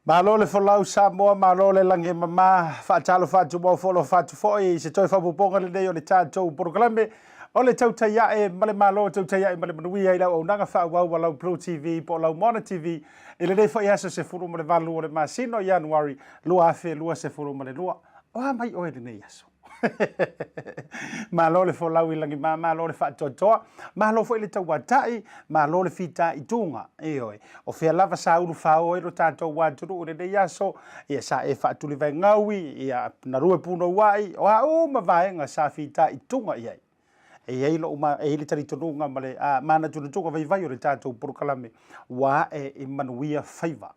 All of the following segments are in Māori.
Malo le folau Samoa, malo le lange mama, whaatalo whaatu mo folo whaatu foi, se toi whapuponga le nei o le tātou Porokalame, o le Tautai A'e, male malo Tautai A'e, male manui ai lau au nanga whaawau wa lau BluTV, po lau Mona TV, e le nei whai aso se furu mo le valu o le masino Januari, lua afe, lua se furu mo le lua, o mai oe le nei aso. Malo le folau I langi ma, malo le whaatotoa, malo foi le tauatai, malo le fita I tunga, eoi. O fea lava sa ulu whao e ro tātou wāturu, ure nei aso, ia sa e whaatuli vai ngaui, ia narue puno wai, o a uma vaenga sa fita I tunga iai. E eilo uma e ile tari tonunga male mana tunutunga vai vai o le tātou Porokalame, wa e I manuia whaiva,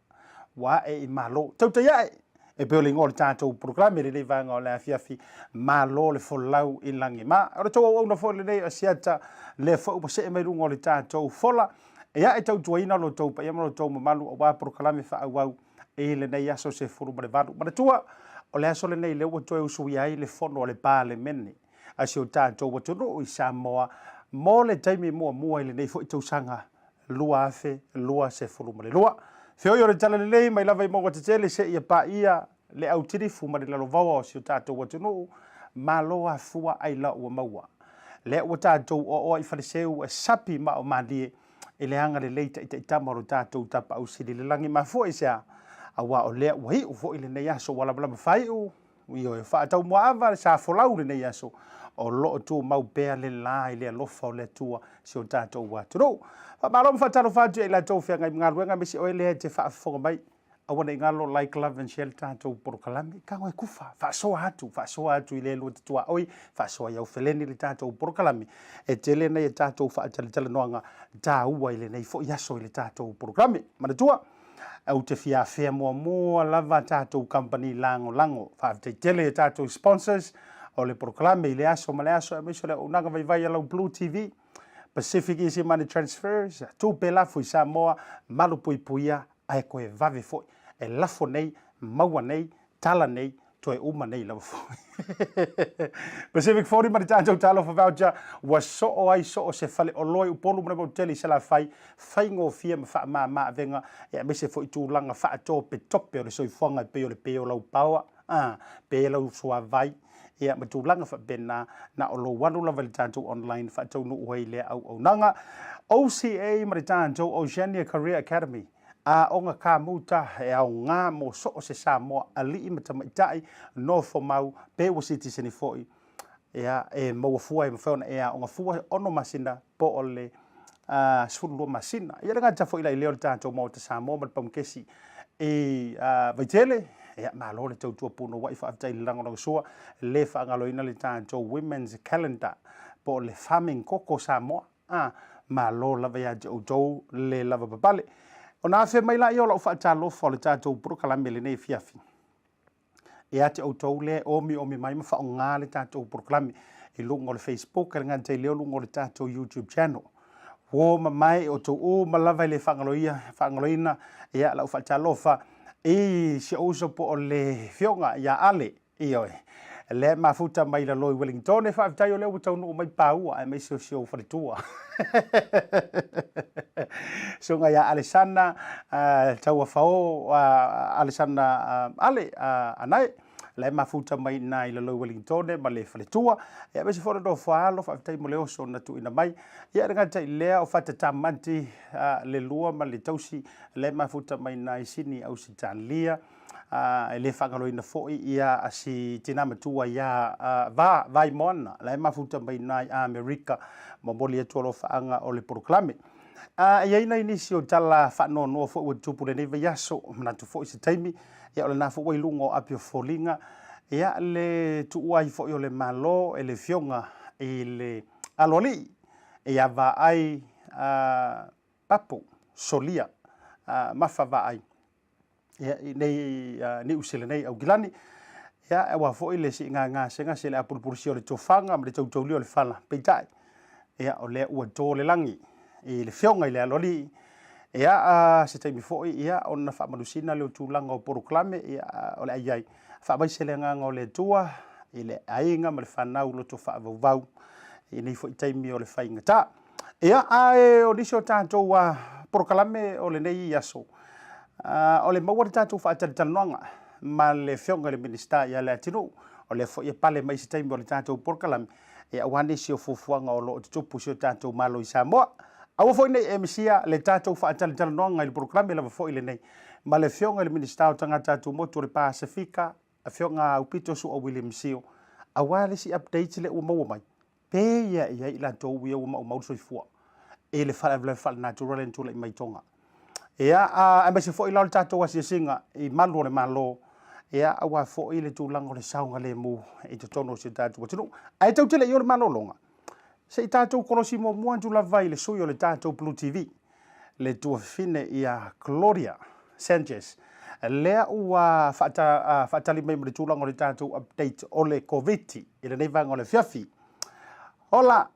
wa e I malo, Tautai A'e. E peo le ngōle tātou Porokalame le nei vanga o le afiafi malo le folau I langi ma. Ora tau au na fo le nei asiata le fo upa se e mai rungo le tātou fola. E a e tau tuaina lo tau pa iama lo tau mamalu o wā Porokalame wha au au e le nei aso se furu ma le varu. Mana tua o le aso le nei le ua toe usui ai le fono o le pā le mene. Asi o tātou watunu I Samoa mo le taimi mua mua I le nei fo I tau sanga lua afe lua se furu ma le lua. Feoi o le tala le nei mai lava I monga te tele se ia pa ia le au tirifu ma le lalo vawa o si o tātou watunu ma loa fua ai la ua maua. Le ua tātou o I whareseu e sapi ma o mandie e le anga le leita I te itama o tātou tapa au siri le langi ma fua I sea a wa o lea ua hi u fo I le nei aso wala wala mawhai u I o e whaatau mua awa sa folau le nei aso o loo tu mau pea le la I le alofa o le tua si o tātou watunu. Malom whatalo whatu e la tau whea ngai mga ruenga mesi o e lea te whaafonga mai. Awana ingalo like, love and share tātou Porokalame. Ka ngoe kufa, whaasoa atu I le lua te tua oi, whaasoa iau wheleni le tātou Porokalame. E tele nei e tātou whaatale noanga tā ua I le nei fo iaso I le tātou Porokalame. Mana tua, au te fia whea mua lava tātou company lango. Whaafitei tele e tātou sponsors o le Porokalame I le aso ma le aso e miso le unanga vai alau BluTV. Pacific Easy Money Transfers, tu pe lafo I Samoa, malu puipuia, ai koe vave foi, e lafo nei, maua nei, tala nei, toe uma nei lava foi. Pacific 40 mani tātou talo fa voucher, wa so o ai so o se fale o loi upolu mna mauteli se la fai ngō fia ma wha maa venga, e me se foi tūlanga wha ato pe tope o le soifuanga pe o le peo lau paua, pe lau soa vai, ia matulanga fa bena na o lo wanu la valitanto online fa tau no uai le au nanga OCA maritanto Oceania Career Academy a onga ka muta e au ngā mo so o se Samoa ali I matamaitai no fo mau pe wo citizen foi ia e mo fua e mfona e onga fua ono masina po o le sulu masina ia nga ta foi la leo tanto mo te Samoa ma pamkesi e vaitele ia malo le tau tua puno wai whaafitai le rango soa le whaangaloina le tātou women's calendar po le farming koko Samoa malo lava ia te outou le lava papale o nā whea mai la i o lau whaatalofa o le tātou Porokalame le nei fiafi e a te outou le omi mai ma whao ngā le tātou Porokalame I lungo le Facebook e ngā te leo lungo le tātou YouTube channel wo mai o tau o malava le whaangaloina e a lau whaatalofa I se oso po o le fionga ia ale I oe. Le mafuta mai la loi Wellington e whaafitai o leo tau no mai paua e mai sio wharitua. So nga ia Alessandra tau a whao Alessandra ale anai. Le mafuta mai na I la loi Wellington ma le wharitua. E mai se whore do whaalo whaafitai mo leo so na tu ina mai. Ia ringa tai lea o whatatamanti le lua ma le tausi le mafuta mai na I sini au si tanlia. Le whangaloina foi ia asi tina matua ia vai mona le mafuta mai na I Amerika ma moli atu alo whaanga o le Porokalame. Ia ina inisi o tala whanonoa foi ua tupu le neva yaso manatu foi se taimi ia o le nā foi lungo apio folinga ia le tuua I foi o le malo e le fionga I le aloli ia va ai papo solia mafa va ai ia nei ni usile nei au gilani ia e wa foi le si nga senga se le apulpulsio le tofanga ma le tautau le fala peitai ia o le ua to le langi I le fionga I le aloli ia se taimi foi ia ona fa malusina le tulanga o Porokalame ia o le ai fa mai se le nga o le tua I le ainga ma le fanau lo to fa vau I nei foi taimi o le fainga ta ia ai o diso tanto wa Porokalame o le nei aso O le maua le tātou whaatalitanoanga, ma le whionga le minista ia Leatinu'u, o le fo ia pale mai se taimi o le tātou porkalami, e awane si o fufuanga o lo o tutupu si o tātou malo i Samoa. Awa fo nei MCA le tātou whaatalitanoanga i le porkalami lava fo ile nei, ma le whionga le minista o tanga tātou motu le Pasifika, a whionga Aupito su o William Sio, awale si updates le ua maua mai, pe ia i la tau ia ua mau soifua, e le whala natural en tula i mai tonga. Ia, a mai se fo i lau le tātou asia singa, i malu le malo, ia awa fo i le tūlanga le saunga le mu, i te tono si tātou atinu. Ai tau tele i o le malo longa. Se i tātou korosi mo muan tu la vai le sui o le tātou BluTV, le tua fine i a Gloria Sanchez, lea ua whaatali mai mo le tūlanga le tātou update o le COVID, i le neivanga o le fiafi. Hola,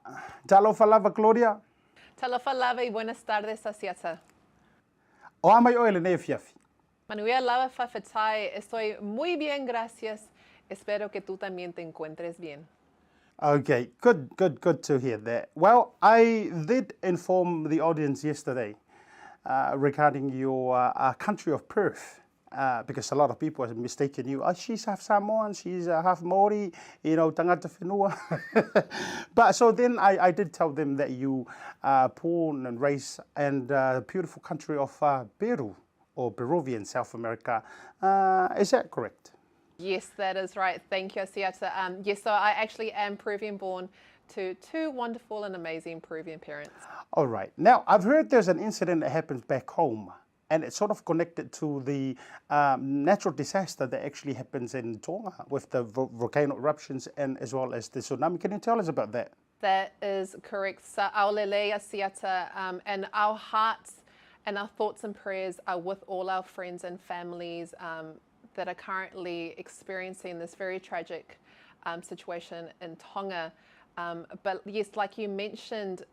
talofa lava Gloria. Talofa lava y buenas tardes, Asiata. O amai o ele nei fiafi. Manuel lava fafetai, estoy muy bien, gracias. Espero que tú también te encuentres bien. Okay, good to hear that. Well, I did inform the audience yesterday regarding your country of birth. Because a lot of people have mistaken you. Oh, she's half Samoan, she's half Maori, you know, tangata whenua. But so then I did tell them that you born and raised in the beautiful country of Peru, or Peruvian, South America. Is that correct? Yes, that is right. Thank you, Asiata. Yes, so I actually am Peruvian born to two wonderful and amazing Peruvian parents. All right. Now, I've heard there's an incident that happens back home. And it's sort of connected to the natural disaster that actually happens in Tonga with the volcano eruptions and as well as the tsunami. Can you tell us about that? That is correct. So, aulele asiata, and our hearts and our thoughts and prayers are with all our friends and families that are currently experiencing this very tragic situation in Tonga. But yes, like you mentioned,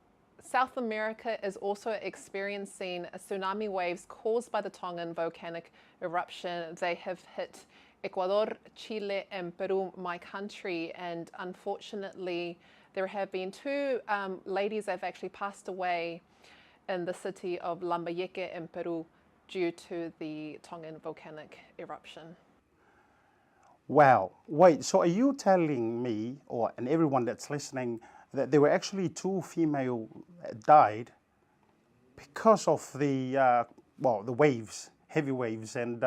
South America is also experiencing tsunami waves caused by the Tongan volcanic eruption. They have hit Ecuador, Chile, and Peru, my country, and unfortunately, there have been two ladies that have actually passed away in the city of Lambie in Peru due to the Tongan volcanic eruption. Wow. Wait, so are you telling me, and everyone that's listening, that there were actually two female died because of the the waves, heavy waves, and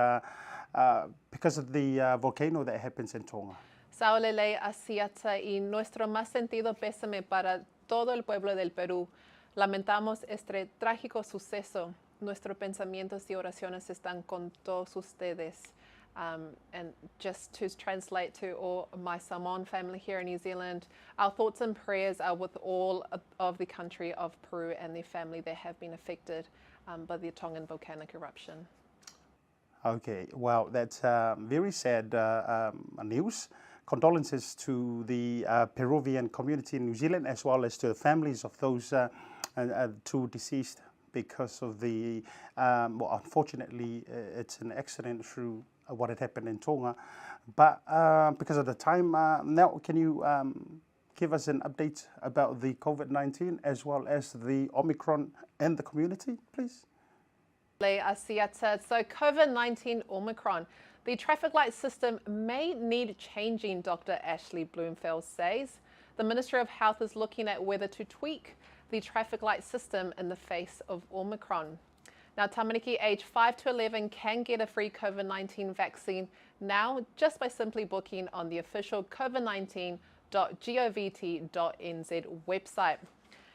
because of the volcano that happens in Tonga? Saolele asiata y nuestro más sentido pésame para todo el pueblo del Perú. Lamentamos este trágico suceso. Nuestros pensamientos y oraciones están con todos ustedes. And just to translate to all my Samoan family here in New Zealand, our thoughts and prayers are with all of the country of Peru and their family that have been affected by the Tongan volcanic eruption. Okay, well, that's very sad news. Condolences to the Peruvian community in New Zealand as well as to the families of those two deceased because of the, unfortunately, it's an accident through what had happened in Tonga. But because of the time, now can you give us an update about the COVID-19 as well as the Omicron and the community, please? So COVID-19 Omicron, the traffic light system may need changing, Dr. Ashley Bloomfield says. The Ministry of Health is looking at whether to tweak the traffic light system in the face of Omicron. Now, tamariki age 5 to 11 can get a free COVID-19 vaccine now just by simply booking on the official covid19.govt.nz website.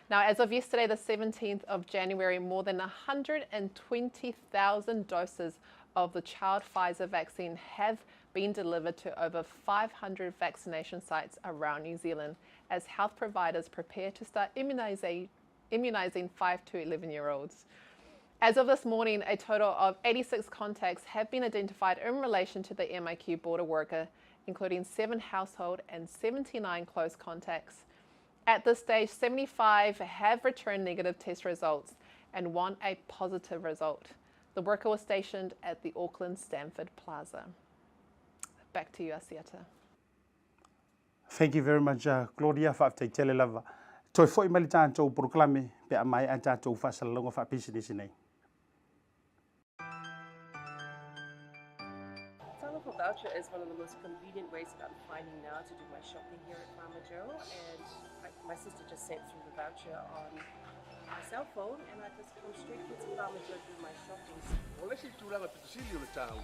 Now, as of yesterday, the 17th of January, more than 120,000 doses of the child Pfizer vaccine have been delivered to over 500 vaccination sites around New Zealand as health providers prepare to start immunizing 5 to 11-year-olds. As of this morning, a total of 86 contacts have been identified in relation to the MIQ border worker, including 7 household and 79 close contacts. At this stage, 75 have returned negative test results and 1 a positive result. The worker was stationed at the Auckland Stanford Plaza. Back to you, Asiata. Thank you very much, Claudia, for tele lava. Toi foi mali tātou proklame pe a mai a tātou whasalalonga wha pisinisi nei. for voucher is one of the most convenient ways that I'm finding now to do my shopping here at Farmer Joe, and my sister just sent through the voucher on my cell phone, and I just come straight into Farmer Joe to do my shopping. Ole si tulanga pitusili o le tāu.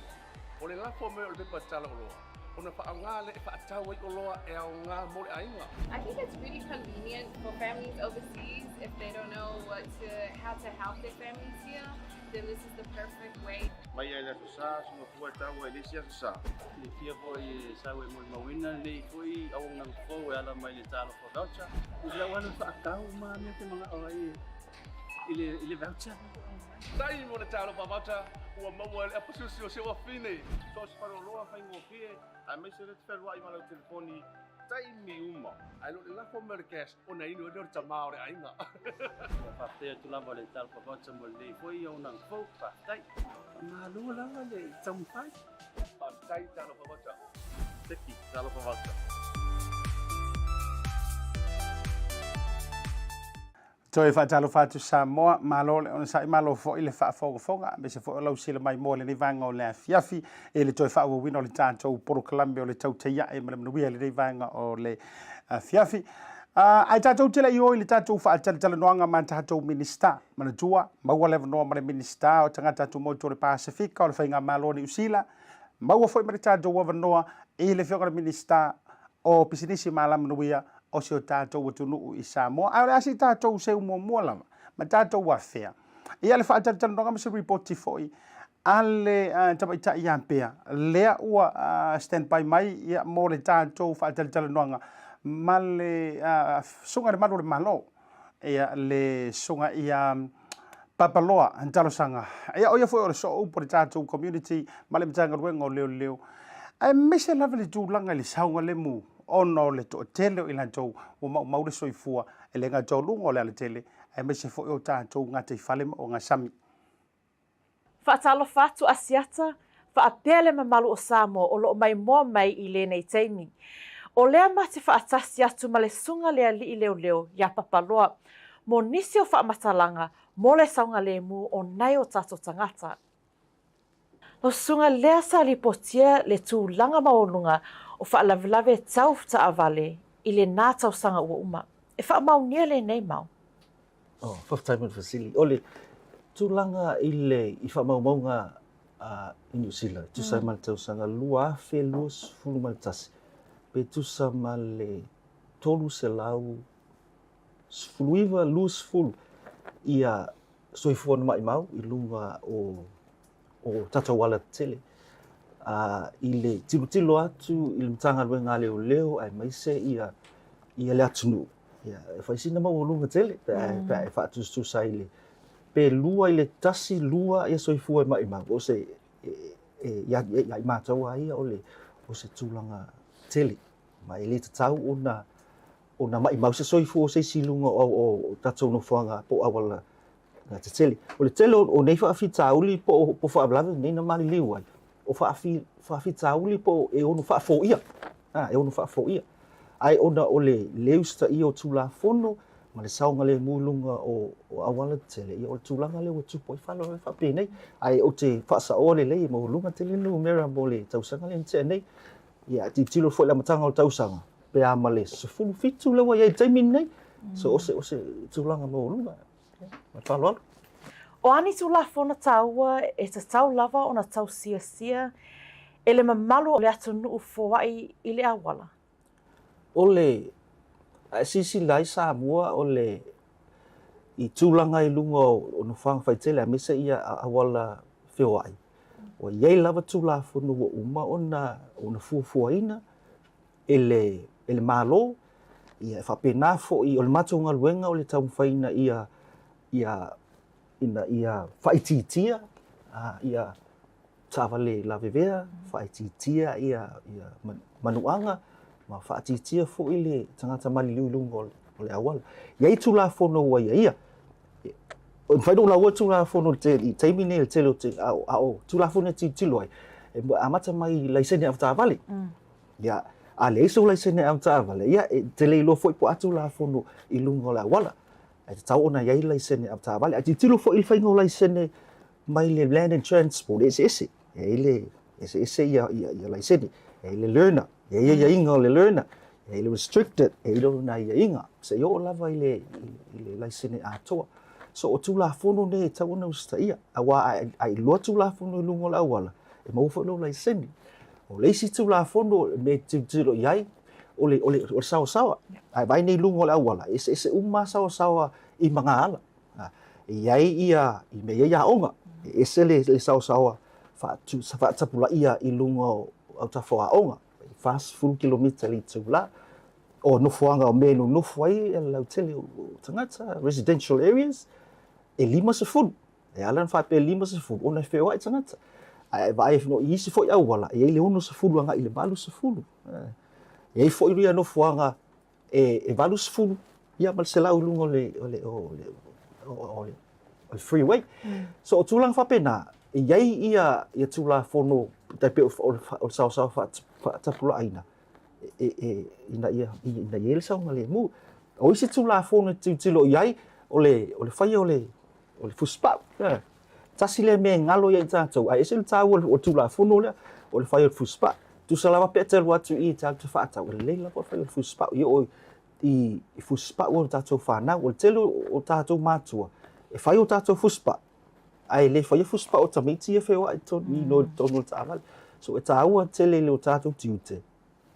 Ole lafo me o le pepa tala o loa. Ona whaanga le e whaatau ai o loa e au ngā mole ainga. I think it's really convenient for families overseas if they don't know how to help their families here. Then this is the perfect way. Mai ai le sa sunga fua tau ai le sia sa. Le fia po i sa we mo mawina le foi au nang fo e ala mai le talo for voucher. Ila wana whaatau ma me te mga ai ile voucher. Tai mo le talo pa voucher. Ua maua le apasusi o se wa fine. So se paro loa whai ngō pie. Ai mai se le te wherua i malau telefoni. Tai mi uma. Ai lo le lafo me le cash. O na inu e nori tamao re ainga. Whapea tu lava le talo for voucher mo le foi au nang fo whatai. Ma lua langa le tampai. Tai talo pa voucher. Teki talo for voucher. Toi whaatalo whātu Samoa, malo le ona sai malo fo i le whaafonga, me se fo lau sila mai mo le ni vanga o le fiafi, e le toi whaawa wino le tātou poro Lambie o le Tautai A'e, me le manuia le vanga o le fiafi. Ai tātou tila i oi le tātou whaatala noanga ma tātou minista, mana tua, maua lewa noa ma le minista o tangata tu moto le Pasifika o le whainga malo ni usila, maua fo i ma le tātou wawa noa i le whionga le minista o pisinisi ma manuia, o se o tātou Leatinu'u i Samoa. Ai asi tātou se umua lava, ma tātou whawhea. Ia le whaatala noanga ma se reporti foi, ale tamaita i ampea, lea ua stand-by mai ia mo le tātou whaatala noanga, ma le sunga le maro le malo, ia le sunga i Papaloa Talosaga. Ia oia foi o le so upo le tātou community, ma le mtanga ruenga o leo. Ai mese lava le tūlanga le saunga le mu, ono le to tele o ila tau o mau le soifua e le ngatou lungo le ale tele e me se fo o tātou ngā te whale o ngā sami. Whaatalo whātu asiata, whaapele mamalu o Samoa o loo mai moa mai i le nei teimi. O lea mate whaatasi atu ma le sunga lea li i leo ia Papaloa, mo nisi o whaamatalanga mo le saunga le mu o nai o tātou tangata. O sunga lea sa li potia le tūlanga maolunga o whaalavelawe tau ta avale i le nā tau sanga ua uma. E whaamaunia le nei mau. Oh, whaftaimon fasili. Ole, tūlanga i le i whaamaumaunga i New Zealand. Tusai ma le tau sanga lua fe luas fulu ma le tasi. Pe tusa ma le tolu se lau fuluiva luas fulu ia soifua na mai mau i lunga o tatau wala tele. I le tilo atu i le mtanga lue ngā leo ai maise ia Leatinu'u. Ia e whaisina mau o lunga tele, pe e whaatustusa i le. Pe lua i le tasi lua ia soifua e mai mau. O se ia i mātou a ia o se tūlanga tele. Ma e le tatau ona mai mau se soifua o se silunga o tatou no whanga po awala ngā te tele. O le tele o nei whaafitauli po whaablawe nei na mali liu ai. O whaafitauli po e onu whaafoia. E onu whaafoia. Ai ona o le leusta i o tūla fono, ma le saunga le mulunga o awala tele. I o tūlanga le o tupo i whalo e whape nei. Ai o te whaasa o le lei mo lunga tele nu mera mo le tausanga le nte nei. Ia ti tilo fo le matanga o tausanga. Pe ama le se fulu fitu lewa ia i taimin nei. So o se tūlanga mo lunga. Ma whalo alo. O ani tūla fona taua e te tau lava o na tau sia, e le mamalu o Leatinu'u fōwai i le awala. O le, sisi lai Samoa o le, i tūlanga i lunga o no whanga whaitele a misa ia awala whiwai. O iei lava tūla fona ua uma o na fuafuaina, e le malo, ia whapena fo i o le matunga luenga o le taumwhaina ia whaititia, ia tāwale la vevea, whaititia ia manuanga, ma whaititia fo i le tangata mali liulunga o le awala. Iei tūla fono ua ia. O whaino la ua tūla fono i teimine le tele o te ao, tūla fono ti tilo ai. E amata mai laisene au tāwale. Ia, a le iso laisene au tāwale. Ia, te leilo fo i po atu la fono i lunga o le awala. Ai te tau ona iei laisene au tāwale. Ai te tilo fo i whaingo laisene mai le land and transport ese. E le ese ia lai seni le learner ia inga le learner le restricted lo na ia inga se yo lava ile lai seni atoa so o tula fono ne tau na usta ia awa ai lo tula fono lungo la wala e mo fo lo lai seni o le si tula fono me tilo iai o sawa ai vai nei lungo la wala ese uma sawa I mga ala iai ia I me ia onga ese le sawa fa tapula ia I lungo au tafoa onga fast full kilometer li tula o no fuanga o menu no fuai la tele tangata residential areas e lima se full e alan fa pe lima se full ona fe wai tangata ai vai no isi foi au wala e le uno se full anga I le balu se full e foi ria no fuanga e balu se full ia mal se lau lungo le freeway so tulang fa pena iai ia tula fono tai pe o sa fa tapula aina ina ia sa ngale mu o isi tula fono tilo iai ole fai ole fuspa tasile me ngalo ia tatou ai ese tau o tula fono le ole fai fuspa tu salava pe te watu I tatou fa tau le la fai fuspa yo I fuspa o tatou fa na o telo o tatou matua e fai o tatou fuspa ai le fai fuspa o tamiti e feo ai to ni no tono taval so e taua tele le o tatou tiute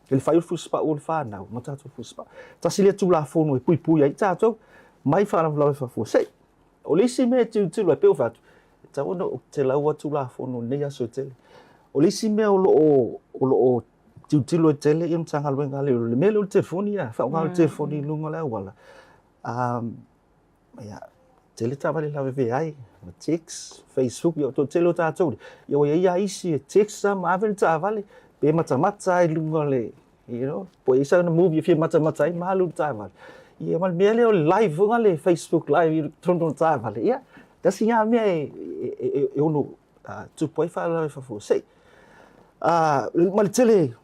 le fai fuspa o fa na o tatou fuspa tasile tu la fono e pui ai tatou mai fa la fa fosei o le si me tu lo pe o fatu tau no te la o tu la fono ne ya so tele o le si me o lo tilo tele im tanga luenga le melo telefoni ya fa ngal telefoni lunga la wala ya tele tavale la ve ai text Facebook yo to telo tatou yo ia isi text sa mavel tavale pe mata lunga le you know po isa na move if mata malu tavale ia mal mele o live ngale Facebook live tondo tavale ya dasi ya me e ono tu poi fa la fa fo sei mal tele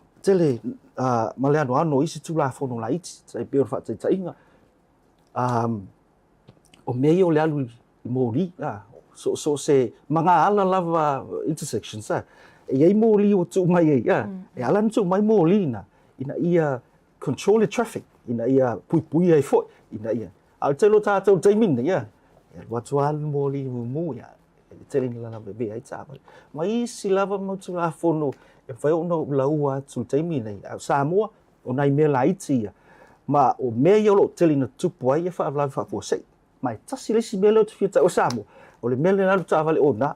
male ano isi tula fono la iti sai pe fa tai inga o meio le alu mori so se manga ala lava intersections e ai mori o tu mai e ala tu mai mori na ina ia control the traffic ina ia pui ai fo ina ia al telo tatou taimin ia watu al mori mu ya tele ni la bebe ai tava mai si lava mo tu la fono e fai ono laua tu taimi nei a Samoa o nai me la itia ma o me yo tele na tupu ai e fa la fa fo sei mai tasi le si melo tu fita o Samoa o le mele na tu avale ona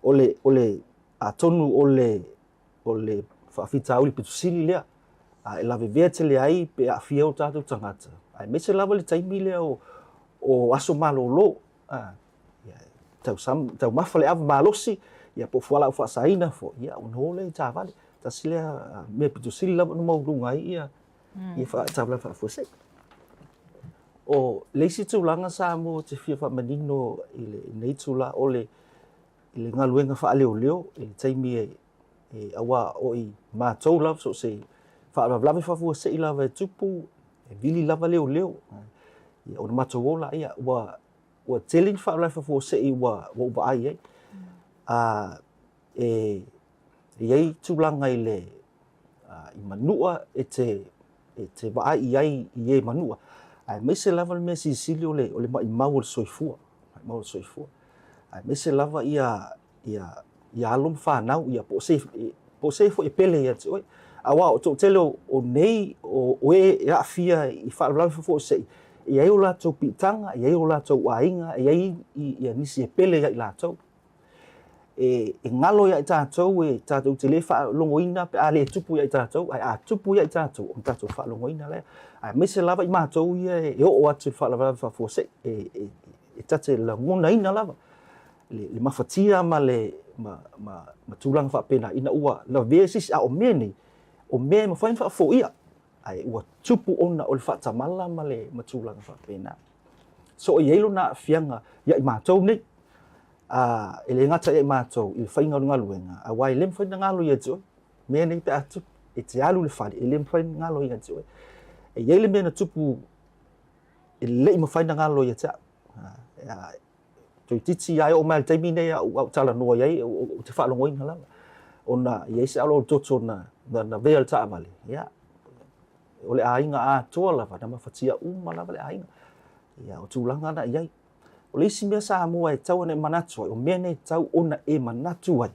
ole a tonu ole fa fita uli pitu sili le e la veve tele ai pe a fia o tatu tangata ai me se lava le taimi le o aso malolo tau mafale ava malosi ia po fuala fa saina fo ia ono le tavale tasile me pitu sila no mau lunga ia fa tabla fa fo sei o leisi tu langa sa mo te fia fa manino ile nei tula ole ile ngaluenga fa leo ile taimi e awa o I ma tou love so sei fa lava fa fo sei lava tupu e vili lava leo ia o ma tou ola ia wa telling fa lava fo sei wa ai ei tulanga ile I manua e te vai ai I manua ai me se lava me si silio le ole mai mau soifua ai me se lava ia alum fa nau ia po se fo e pele ia oi awa o to telo o nei o e a fia I fa lava fo se ia o la to pitanga ia o la to ainga ia nisi e pele ia la to e ngalo ia tatou e tatou te le fa longoina pe ale tupu ia tatou ai a tupu ia tatou o tatou fa longoina le ai me se lava I matou ia e o atu fa lava fa fo se e tate la ngona ina lava le mafatia ma le ma tulang fa pena ina ua la vesis a o me ma fa fo ia ai ua tupu ona o le fa tamala ma le matulang fa pena so ia lo na fianga ia I matou nei ele ngata e matou I fainga ngaluenga a wai lem fainga ngalo ia tu me nei pe atu e te alu le fali ele fainga ngalo ia tu e ele me na tupu ele mo fainga ngalo ia ta tu titi ai o mal taimi nei au tala no ia o te fa longoina la ona ia se alo toto na vea ta male ia o le ainga a toa lava na mafatia uma lava le ainga ia o tulanga na ia o le isi mea sa mua e tau ane manatu ai o mea nei tau ona e manatu ai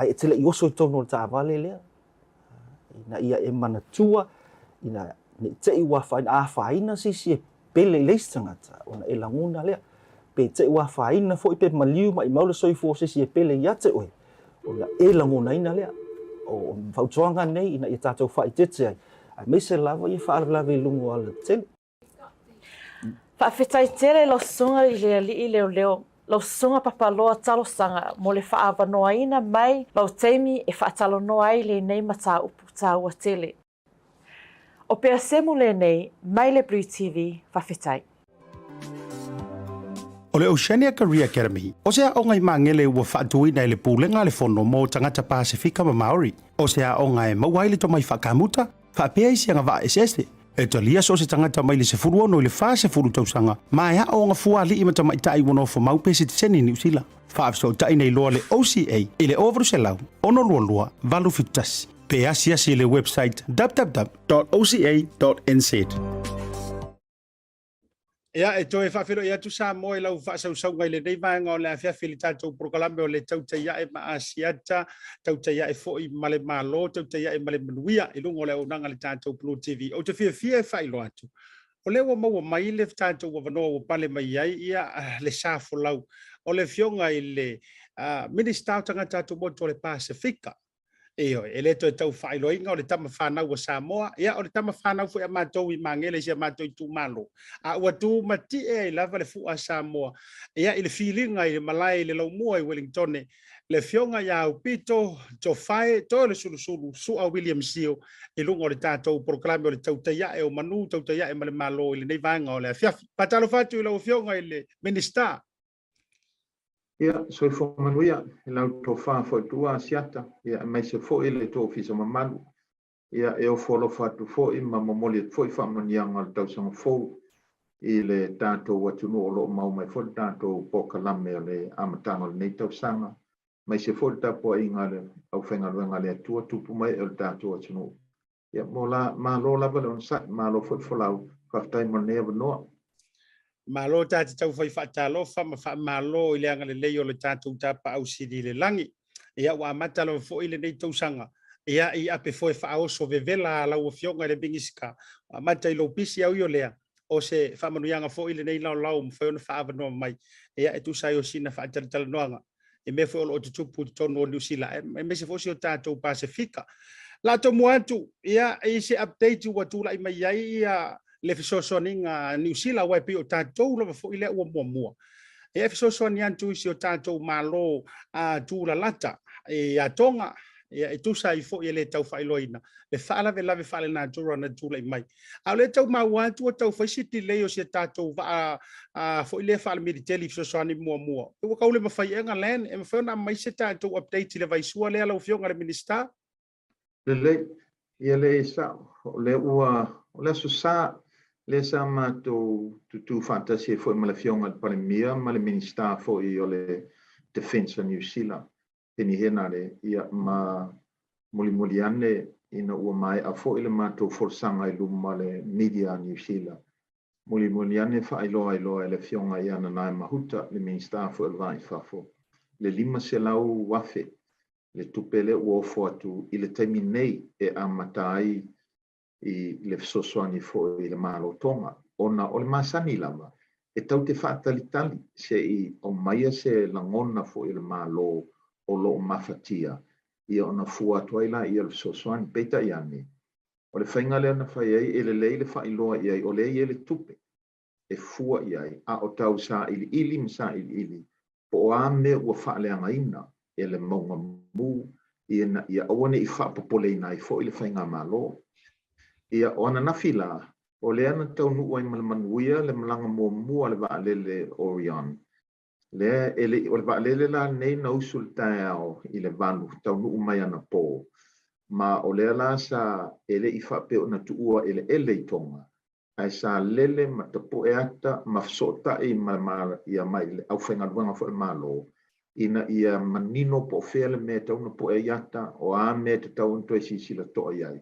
e tele i oso i tono le ta vale lea ina ia e manatua ina ne te i wafa ina a faina sisi e pele leisi tangata ona e languna lea pe te i wafa ina fo i pe maliu ma i maule soifo sisi e pele ia te oe ona e languna ina lea o fautoanga nei ina i tātou whai tete ai me se lava i whaalalawe lungu ala tele. Whaafetai tere lo sunga i lea li i leo leo, lo sunga Papaloa Talosaga mo le whaawanoa ina mai lo teimi e whaatalo noa ai le nei mata upu tā ua tele. O pea semu le nei, mai le BluTV whaafetai. O le Oceania Career Academy, o sea o ngai mangele ua whaatuina i le pūlenga le fono mo tangata Pasifika ma Maori. O sea o ngai mauai le tomai whakamuta, whaapea isi anga wa eseste. E talia so se tangata mai le se furu ono i le wha se furu tausanga. Ma ea o nga fua li ima tama itai wano fo mau pese te seni ni usila. Whaafso tai nei loa le OCA i le overu se lau, ono lua lua, valu fitasi. Pe asia si le website www.oca.nz. Ia e toe whawhiro ia tu sa moe lau whaasau ngai le nei vaenga o le awhia whili tātou prokalame o le Tautai A'e ma asiata, Tautai A'e fo'i ma le malo, Tautai A'e ma le manuia, i lungo le unanga le tātou BluTV. O te whia e whailo atu. O le maua mai le tātou wavanoa o pale mai ai ia le sāfo lau. O le fionga i le Ministerial tātou moto le Pasifika. Eo, ele to tau whailoinga o le tama whanau o Samoa, ia o le tama whanau fo e mātou I mangele si a mātou I tūmalo. A ua tū mati e I lava le fua Samoa, ia I le feelinga I le malai le laumua I Wellington, le fionga ia Aupito, Tofae, to le sulusulu, sua William Sio, I lungo o le tātou proklame o le Tautai A'e o manu, Tautai A'e ma le malo I le neivanga o le fiafi. Patalo fatu I lau fionga I le Minister. Ia, so I fo manuia, I lau Tofae fo tua asiata, ia mai se fo I le tō fisa mamalu. Ia e o folo fatu fo I ma mamoli fo I whamanianga le tausanga fo I le tātou watunu o lo mau mai fo tātou pokalame o le amatanga le nei tausanga. Mai se fo tapo I ngale au whengaruanga le atua tupu mai o le tātou watunu. Ia mo la malo lava le onsat, malo fo I folau, whaftai manea wanoa. Malo tati tau fai whaatalo, wha malo I le anga le leo le tātou tapa au siri le langi. Ia wa matalo fo I le nei tausanga. Ia I ape fo e whaoso vevela lau o fionga le bingisika. Mata I lo pisi au I o lea. O se whamanuianga fo I le nei lau lau mwhaiona whaavanoa mai. Ia e tu sai o sina whaataritala noanga. E me fo o te tupu te tono o New Zealand. E me se fo si o tātou Pasifika. La to muatu. Ia I se update ua tula I mai ai ia le fisosoninga New Zealand wai pi o tātou lava fo I le ua mua. E fisosoni antu isi o tātou malo tūla lata. E a tonga, e tusa I fo I le tau whailoina. Le whaalave lave whaale nā tūra na tūla I mai. A le tau mauatu o tau whaisiti leo si tātou fo I le whaale militeli fisosoni mua. E waka ule mawhai enga len, e mawhaiona mai se tātou update le vaisua le alau fionga le minister. Le, ia le sa, le ua, le susa, le sa mātou tutu fantasi fo I ma le fionga le palemia, ma le minister fo I o le Defense New Zealand. Teni hena le, ia ma muli ane ina ua mai a fo I le mātou forsanga I luma le media New Zealand. Muli ane fa ailoa le fionga ia na nai mahuta le minister fo I vai fafo. Le lima se lau wafe, le tupele ua ofo atu I le taimi nei e amatai I le fisosoani fo I le malo tonga. Ona o le masani lava, e tau te whaatalitali se I o maia se langona fo I le malo o lo mafatia. Ia ona fua atu aila I le fisosoani peita I ane. O le whainga lea na whai ai e le leile whailoa I ai o le I le tupe. E fua I ai a o tau sa ili msa ili. Po o ame ua whaaleanga ina e le maunga mu ia awane I whaapopole ina I fo I le whainga malo. Ia ona na fila o le ana tau nuu ai malamanuia le malanga mua le vaalele Orion. Le ele o le vaalele la nei na usul tau I le valu tau nuu mai ana po. Ma o le la sa ele I whapeo na tuua ele I tonga. Ai sa lele ma tapo e ata mafsota I malama ia mai le au whainga ruanga fo e malo. ina ia manino po fele me tauna po e yata o a me te tau toi sisila toa iai.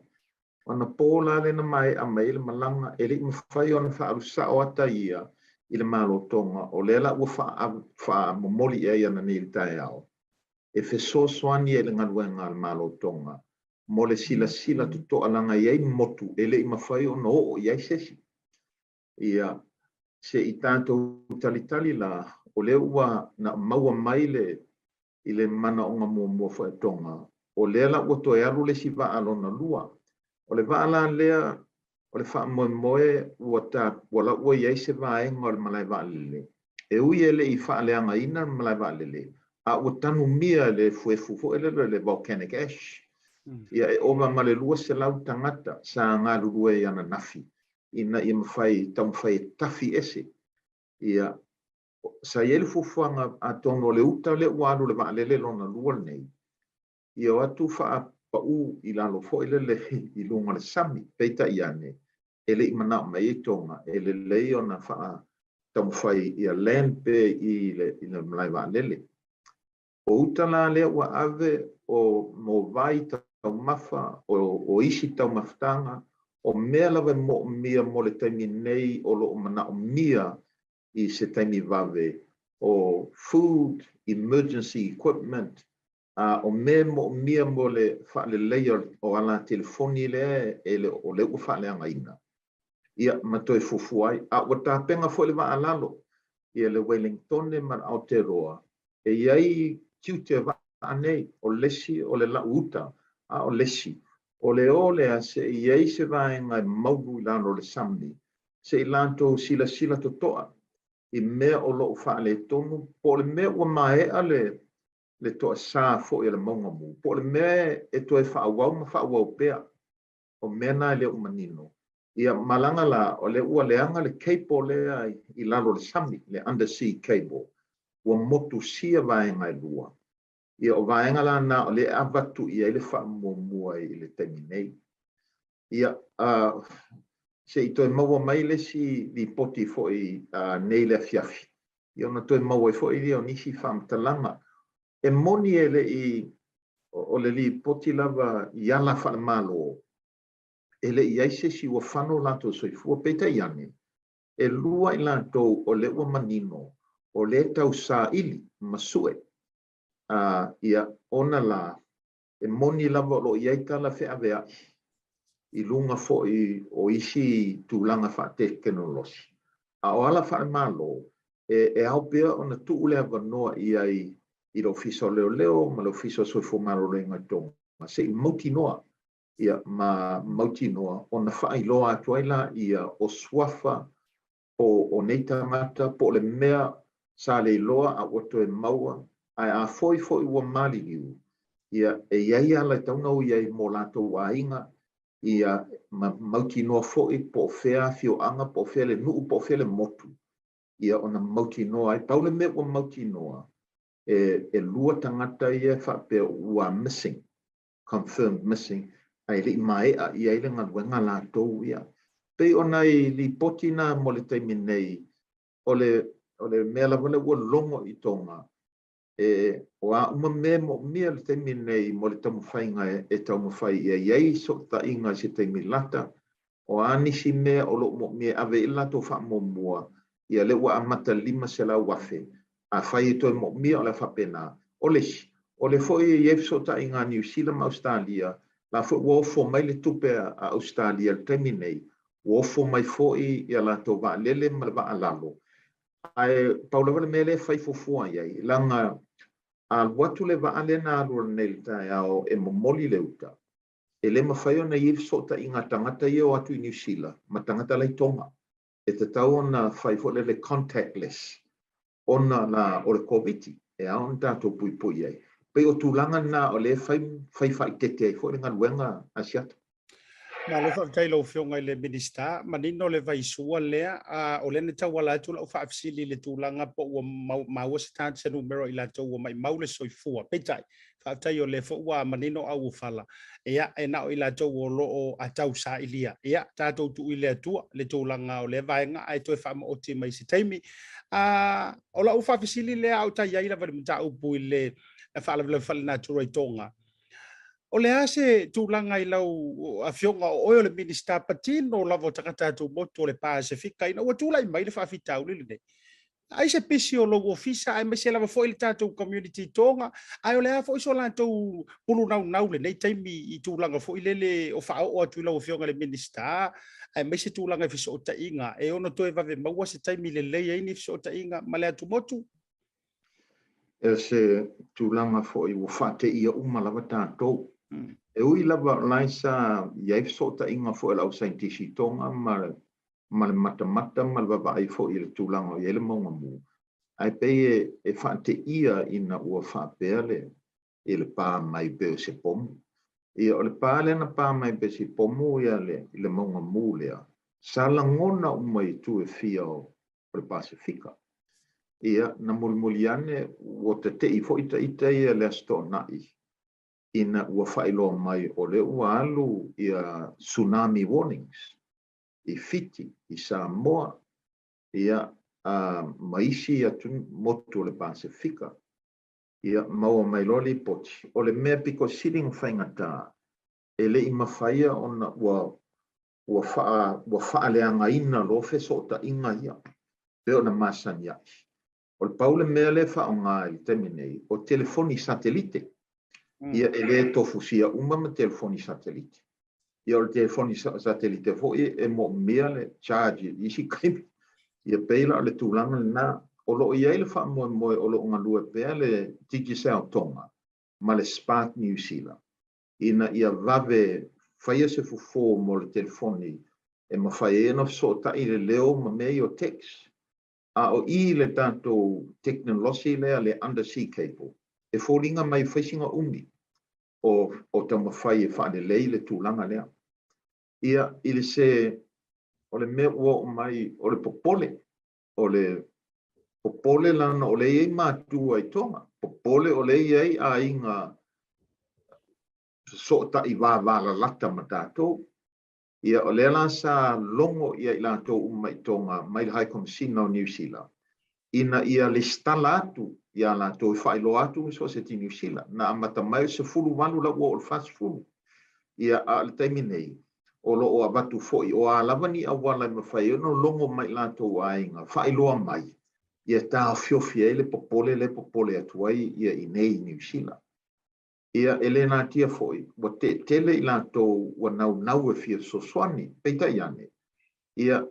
Ona pola le na mai a mai le malanga e li mwhai ona wha arusa o ata ia i le malo tonga o lela ua wha momoli e ia na nili tae ao. E fe so soani e le ngaluenga le malo tonga. Mo le sila tu toa langa iai motu e le mwhai ona o iai sesi. Ia se i tātou talitali la o le ua na maua maile i le mana o ngā mua whae tonga. O lela ua toe alu le si wa alona lua. O le waala lea, o le wha moe ua tā wala ua iei se vaenga o le malai waalele. E ui ele i wha leanga ina malai waalele. A ua tanu mia le fuefufo ele le volcanic ash. Ia e oma male lua se lau tangata sa ngā lulue i ana nafi. Ina i mwhai, tau mwhai tafi ese. Ia sa iele fufuanga a tono le uta le ualu le waalele lona lua nei. Ia o atu wha pa'u i lalo fo ele le i lunga le sami, peita i ane, ele i mana o mai e tonga, ele lei o na wha tau mwhai i a land pe i le mlai waalele. O uta la lea ua ave o mo vai tau mafa, o isi tau maftanga, o mea lawe mo mia mo le taimi nei o lo o mana o mia i se taimi vave, o food, emergency equipment, o me mo mia mo le whaale layer o ala telefoni le o le ua whaale anga ina. Ia matoe fufuai, a ua tāpenga fo le wa alalo, ia le Wellingtone mar Aotearoa, e iai tiute wa anei o lesi o le lauta, a o lesi, o le a se iai se vaenga mauru lano le samni, se ilanto sila to toa, i mea o lo whaale tonu, po le mea ua maea le toa sā fo i le maunga mu. Po le mea e toe whaawau pea, o mea nā le umanino. Ia malanga la, o le ua leanga le cable lea i lalo le sami, le undersea cable, ua motu sia vaenga i lua. Ia o vaenga la nā o le avatu ia i le whaamua i le temi nei. Ia se i toe maua mai le si li poti fo i nei le fiafi. Ia ona toe maua i fo i o nisi whaamtalanga. E moni ele o le li poti lava i ala whaale malo. Ele i aise si ua whano lato soifua peita i ane. E lua i lato o le ua manino, o le tau sa ili, masue. Ia ona la, e moni lava lo i aitala whea vea i lunga fo o isi tūlanga whaate kenolosi. A o ala whaale malo, e aupea ona tuulea vanoa i ai i lo fiso leo, ma lo fiso soifo maro renga tonga. Ma se i mauti noa, ia ma mauti noa, o na wha iloa atuaila ia o swafa o neita ngata, po le mea sa le iloa a wato e maua, ai a foi ua mali liu, ia e iai ala taunau iai mo lato wa inga, ia ma mauti noa foi po fea fio anga, po fea le nuu, po fea le motu, ia ona mauti noa, ai paule mea ua mauti noa, e lua tangata ia whape ua missing, confirmed missing, ai li maea ia ile ngaluenga la tau ia. Pei ona i li potina mo le taimi nei, o le mea lawale ua longo i tonga, o a uma mea mo mea le taimi nei mo le tamu whainga e tamu whai ia iei so ta inga si taimi lata, o a nisi mea o lo mo mea ave i lato wha mo mua, ia le ua amata lima se la wafe, a whai e toi mo mea o le whapena, o le foi e efso ta inga New Zealand Australia, la foi uofo mai le tupe a Australia le taimi nei, uofo mai foi i a lato wa lele ma le wa alalo. Ai paula wale mele fai fufua iai, langa a watu le wa alena alua nei le tae ao e momoli le uta. E le mawhai ona i efso ta inga tangata i o atu i New Zealand, ma tangata lai tonga. E te tau ona fai fo le contactless. Ona la o le COVID, e a on tato pui pui ai. Pei o tūlanga na o le fai tete ai fo le ngaluenga asiata. Malo fa tai lo fionga le minista manino le vai sua lea o le ta wala tu lo fa afsili le tulanga po o mau sta se numero ila to o mai mau le soifua petai fa tai o le fo wa manino au fala ia e na o ila to o lo o atau sa ilia ia ta to tu ile tu le tulanga o le vai nga ai to fa mo ti mai se taimi o la u fa afsili le au tai ia va mta u pu le fa le fa na tu roi tonga o le ase tūlanga I lau a fionga o le minista patino lavo takata tu moto le Pasifika ina ua tūlai mai le whawhitau li nei. Ai se pisi o logo ofisa ai mai se lava fo il tātou community tonga ai o le a fo iso lantou pulu nau le nei taimi I tūlanga fo ilele o whao o atu lau fionga le minista ai mai se tūlanga fiso o tainga e ono toe vave maua se taimi le lei ai ni fiso o tainga ma le atu motu. E se tūlanga fo I o whate ia umalava tātou. E ui lava laisa iai sota inga fo lau saintisi tonga ma le mata ma le vavai fo I le tūlanga I le maunga mu. Ai pei e whate ia ina ua whapea I le pā mai beo se pomu. Ia o le pā lena pā mai beo se pomu ia le maunga mu lea. Sala ngona umai tu e fia o le Pasifika. Ia na muliane o te tei fo ita ia le asto nai. Ina ua whailo mai o le ua alu ia tsunami warnings I Fiti, I Samoa, ia maisi atu motu le Pasifika, ia maua mai loli poti. O le mea piko siling whaingata, e le I mawhaia ona ua whaaleanga ina lo fesota inga ia, pe ona masani ai. O le paule mea le whaonga I teminei, o telefoni satelite, ia ele tofusia ma telefoni satelite. Ia o telefoni satelite foi e mo mea le charge isi kaimi. Ia peila le tūlanga na o lo ia le wha moe o lo ngalua pea le Digicel Tonga ma le Spark New Zealand. Ina ia vave whaia se fufo mo le telefoni e ma whaia na so ta I le leo ma mei o text. A o I le tanto technology le undersea cable. E fōringa mai whaisinga umi o tama whai e whaane lei le tūlanga lea. Ia ili se o le mea ua o mai o le popole lana o le ei mātua I tonga. Popole o le ei a inga sota I wāwāla lata ma tātou. Ia o le la sa longo ia I lātou umai tonga mai le High Commissioner o New Zealand. Ina ia le stala atu ia lātou I whailo atu so se ti New Zealand. Na amata mai se fulu walu la ua o le fast fulu. Ia a le taimi nei. O lo o abatu foi o a lavani a wala ma fai no longo mai lātou ainga. Whailoa mai. Ia tā fiofia le popole atuai ia I nei New Zealand. Ia elena tia foi. Wa te tele I lātou wa nau e fia soswani. Peita iane. Ia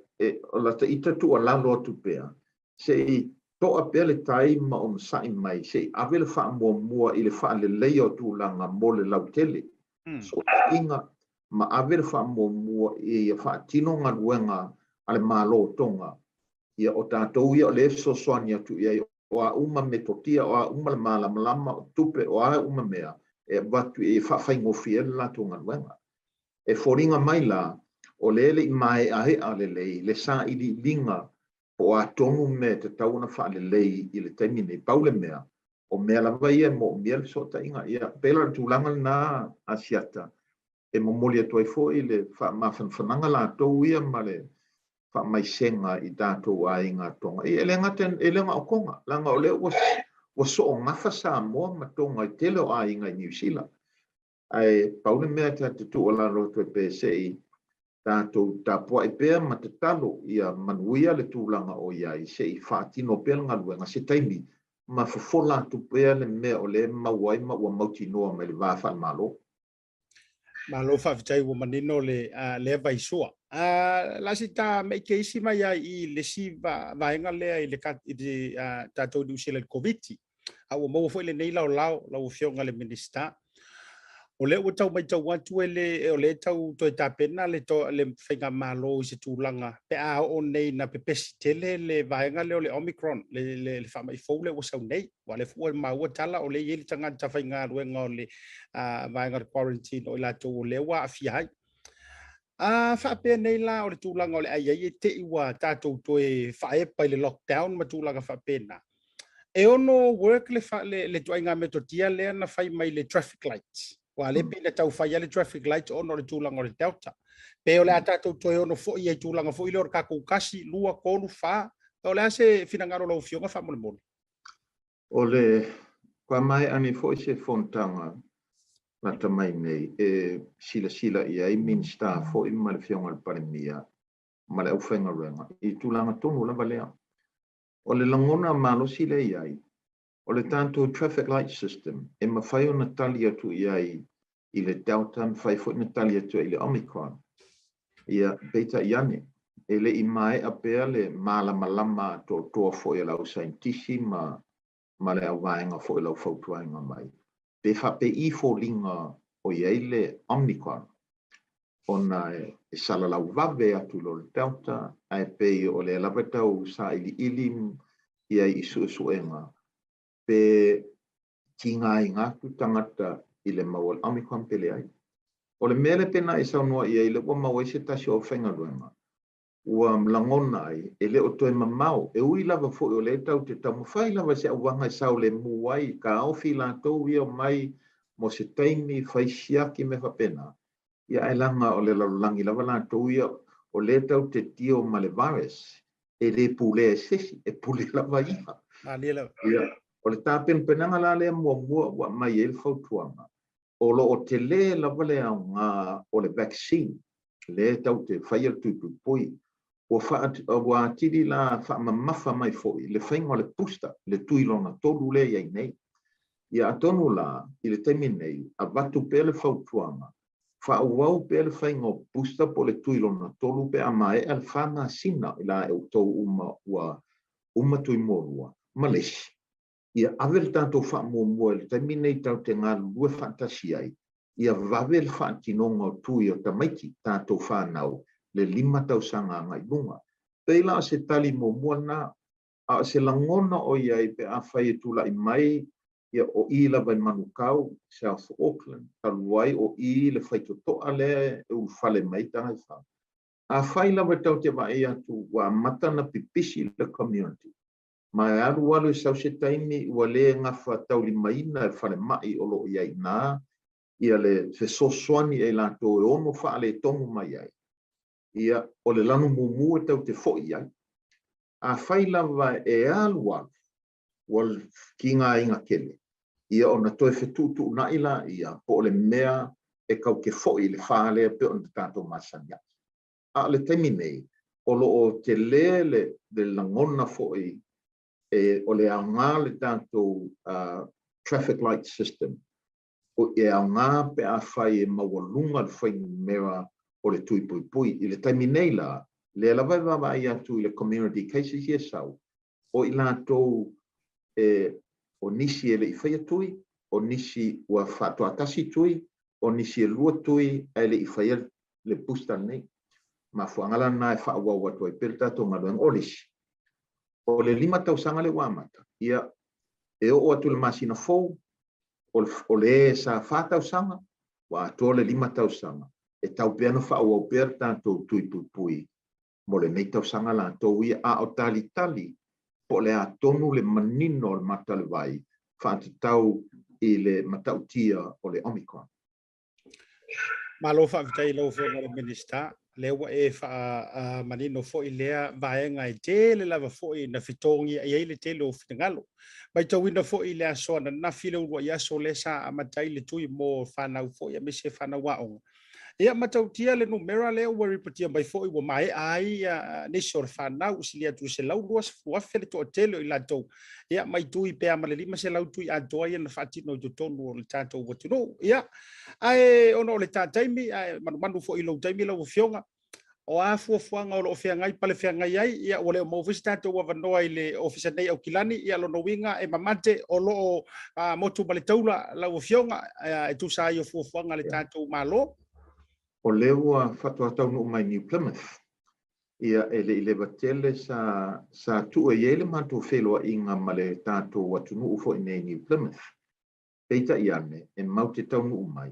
o la ta ita tu a lalo atu pea. Se I toa pea le tai ma o msai mai. Se ave le wha mua I le wha le leo tūlanga mo le lau tele. So inga ma ave le wha mua I wha tino ngā ruenga ale mālo tonga. Ia o tātou ia o le soswani atu ia o a uma me totia o a uma le malama o tupe o a uma mea. E watu e whawhaingofi e la tonga ruenga. E whoringa mai la o lele I mai ahe a le lei le sa I li linga o a tonu me te tauna wha le lei I le taimine paule mea o mea lava ia mo mea le sota inga ia pela tūlanga na asiata e momoli atu ai fo I le wha mawhanwhananga la tau ia ma le wha mai senga I tātou a inga tonga e lenga o konga langa o le wa so o ngafa sa moa ma tonga I tele o a inga I New Zealand ai paule mea te tu o la roto e PSI tātou tāpua I pēr ma te talo ia manuia le tūlanga o iai se I whaatino pēr ngā luenga se taimi ma whafola tu pēr le mea o le mauai ma ua mauti noa me le wāwha malo. Malo whawhitai ua manino le vaisua. Lasi tā mei ke isi mai I le si vaenga lea I le tātou New Zealand COVID. Ua maua fo I le nei lau fionga le minista. O le ua tau mai tau atu o le tau toi tāpena le whainga malo I se tūlanga. Pe a o nei na pepesi tele le vaenga leo le Omicron, le whamai fau le ua sau nei. Wa le fua maua tala o le ieli tangata whainga ruenga o le vaenga quarantine o la tau o le ua a fiai. Whaapea nei la o le tūlanga o le ai e te iwa tātou toe whae pai le lockdown ma tūlanga whaapea na. E ono work le tuainga me totia lea na whai mai le traffic lights. Wa le pina tau whai le traffic lights ono le tūlanga o le Delta. Pe o le a tātou toe ono fo i e tūlanga fo i lor kako kasi lua kolu wha. O le ase finangaro lau fionga wha mole mole. O le kwa mai ani fo i se fontanga na tamai nei e sila i ai minsta fo i ma le fionga le parimia ma le aufenga renga i tūlanga tonu la valea. O le langona malo sile i ai. O le tātou traffic light system e mawhai o na tali atu i ai i le Delta mwhai fo i na tali atu i le Omicron. Ia beita i ane. E le i mai a pea le malama to toa fo i lau saintisi ma le au vaenga fo i lau fautuainga mai. Pe whape i fo linga o iei le Omicron. Ona e sala lau vave atu lo le Delta, ai pe o le lapetau sa ili ia i suenga. Pe tinga i ngāku tangata i le maua Omicron pele ai. O le mele pena i saunua iei le ua maua i se tasi o whenga ruenga. Ua mlangona ai, e le o toe mamau, e ui lava fo o le tau te tau mawhai lava se awanga i sau le muai, ka awhi lātou ia mai mo se taimi whai siaki me whapena. Ia e langa o le lalangi lava lātou ia o le tau te tio ma le virus, e le pule e sesi, e pule lava iha. Ia, o le tāpen penanga la lea mua wa mai e le fautuanga. O lo o te le lava le au ngā o le vaccine, le tau te whai al tupupui, o wa tiri la whaamamafa mai foi, le whainga le pusta, le tuilona tolu le iai nei. Ia atonu la, i le teimi nei, a watu pe le fautuanga, whaawau pe le whainga o pusta po le tuilona tolu pe a mai al whanga sina, ila e utou uma tui morua, Malaysia. Ia avel tātou whaamua le teimi nei tau te ngā lua fantasi ai, ia vavel whaatinonga o tui o tamaiti tātou whanau, le 5 tausanga ngai lunga. Peila se tali mua na, a se langona o iai pe a whai e tula i mai, ia o i lava i Manukau, South Auckland, taluai o i le whaitotoa le e u whale mai tangai wha. A whai lava tau te wa e atu wa matana pipisi le community. Mai alu alu sau se taimi ua le ngafa tau li maina e whale mai o lo iai nā, ia le sosoani e lato e ono whaale tongu mai ai. Ia o le lanu mumu e tau te fo'i ai. A whai lava e alua wal ki ngā inga kele. Ia o na toe whetutu na ila ia po le mea e kau ke fo'i le whaale pe o na tātou masanya. A le temi nei, o lo o te le langona fo'i e o le au ngā le tātou traffic light system. O e au ngā pe a whai e mawalunga le whai mea o le tui pui. I le taimi nei la, le lawai wawa ai atu i le community cases here sau, o i lātou o nisi e le i whaia tui, o nisi ua whātua tasi tui, o nisi e lua tui e le i whaia le pusta nei. Ma fuangala na e whaua watu ai pere tātou ngaluang olisi. O le 5 tausanga le wamata, ia e o atu le masina fou, o le sa 4 tausanga, wa atu le 5 tausanga. E tau peana whaua o pere tātou tui pui. Mo le nei tausanga la tau ia a o tali, po le a tonu le manino le matale vai, whaatitau i le matautia o le Omicron. Malo whaavitai lau whenga le minista, lewa e wha manino fo i lea vaenga e te le lava fo i na fitongi e le te lo whingalo. Mai tau wina fo i lea soa na na fila ua ia so le sa amatai le tui mo whanau fo i a mese whanau waonga. Ia matautia le numera lea ua ripatia mai fo i ua mai ai nisi o le whanau usilia tu se lau luas fuafe le to tele i la tau. Ia mai tui pea ma le 5 se lau tui a toa ia na whaatino i tonu o le tātou watuno. Ia ai ono o le tātaimi, manu fo i lau taimi lau fionga. O a fuafuanga o lo whiangai pale whiangai ai, ia o leo mauwisi tātou wavanoa i le ofisa nei au kilani, ia lono winga e mamate o lo motu male taula lau fionga, e tu sa i o fuafuanga le tātou malo. O leo whatua tau no mai New Plymouth. Ia ele i le batele sa tu e ele mātou wheloa inga male tātou watunu ufo i nei New Plymouth. Peita i ane, e mau te tau no mai.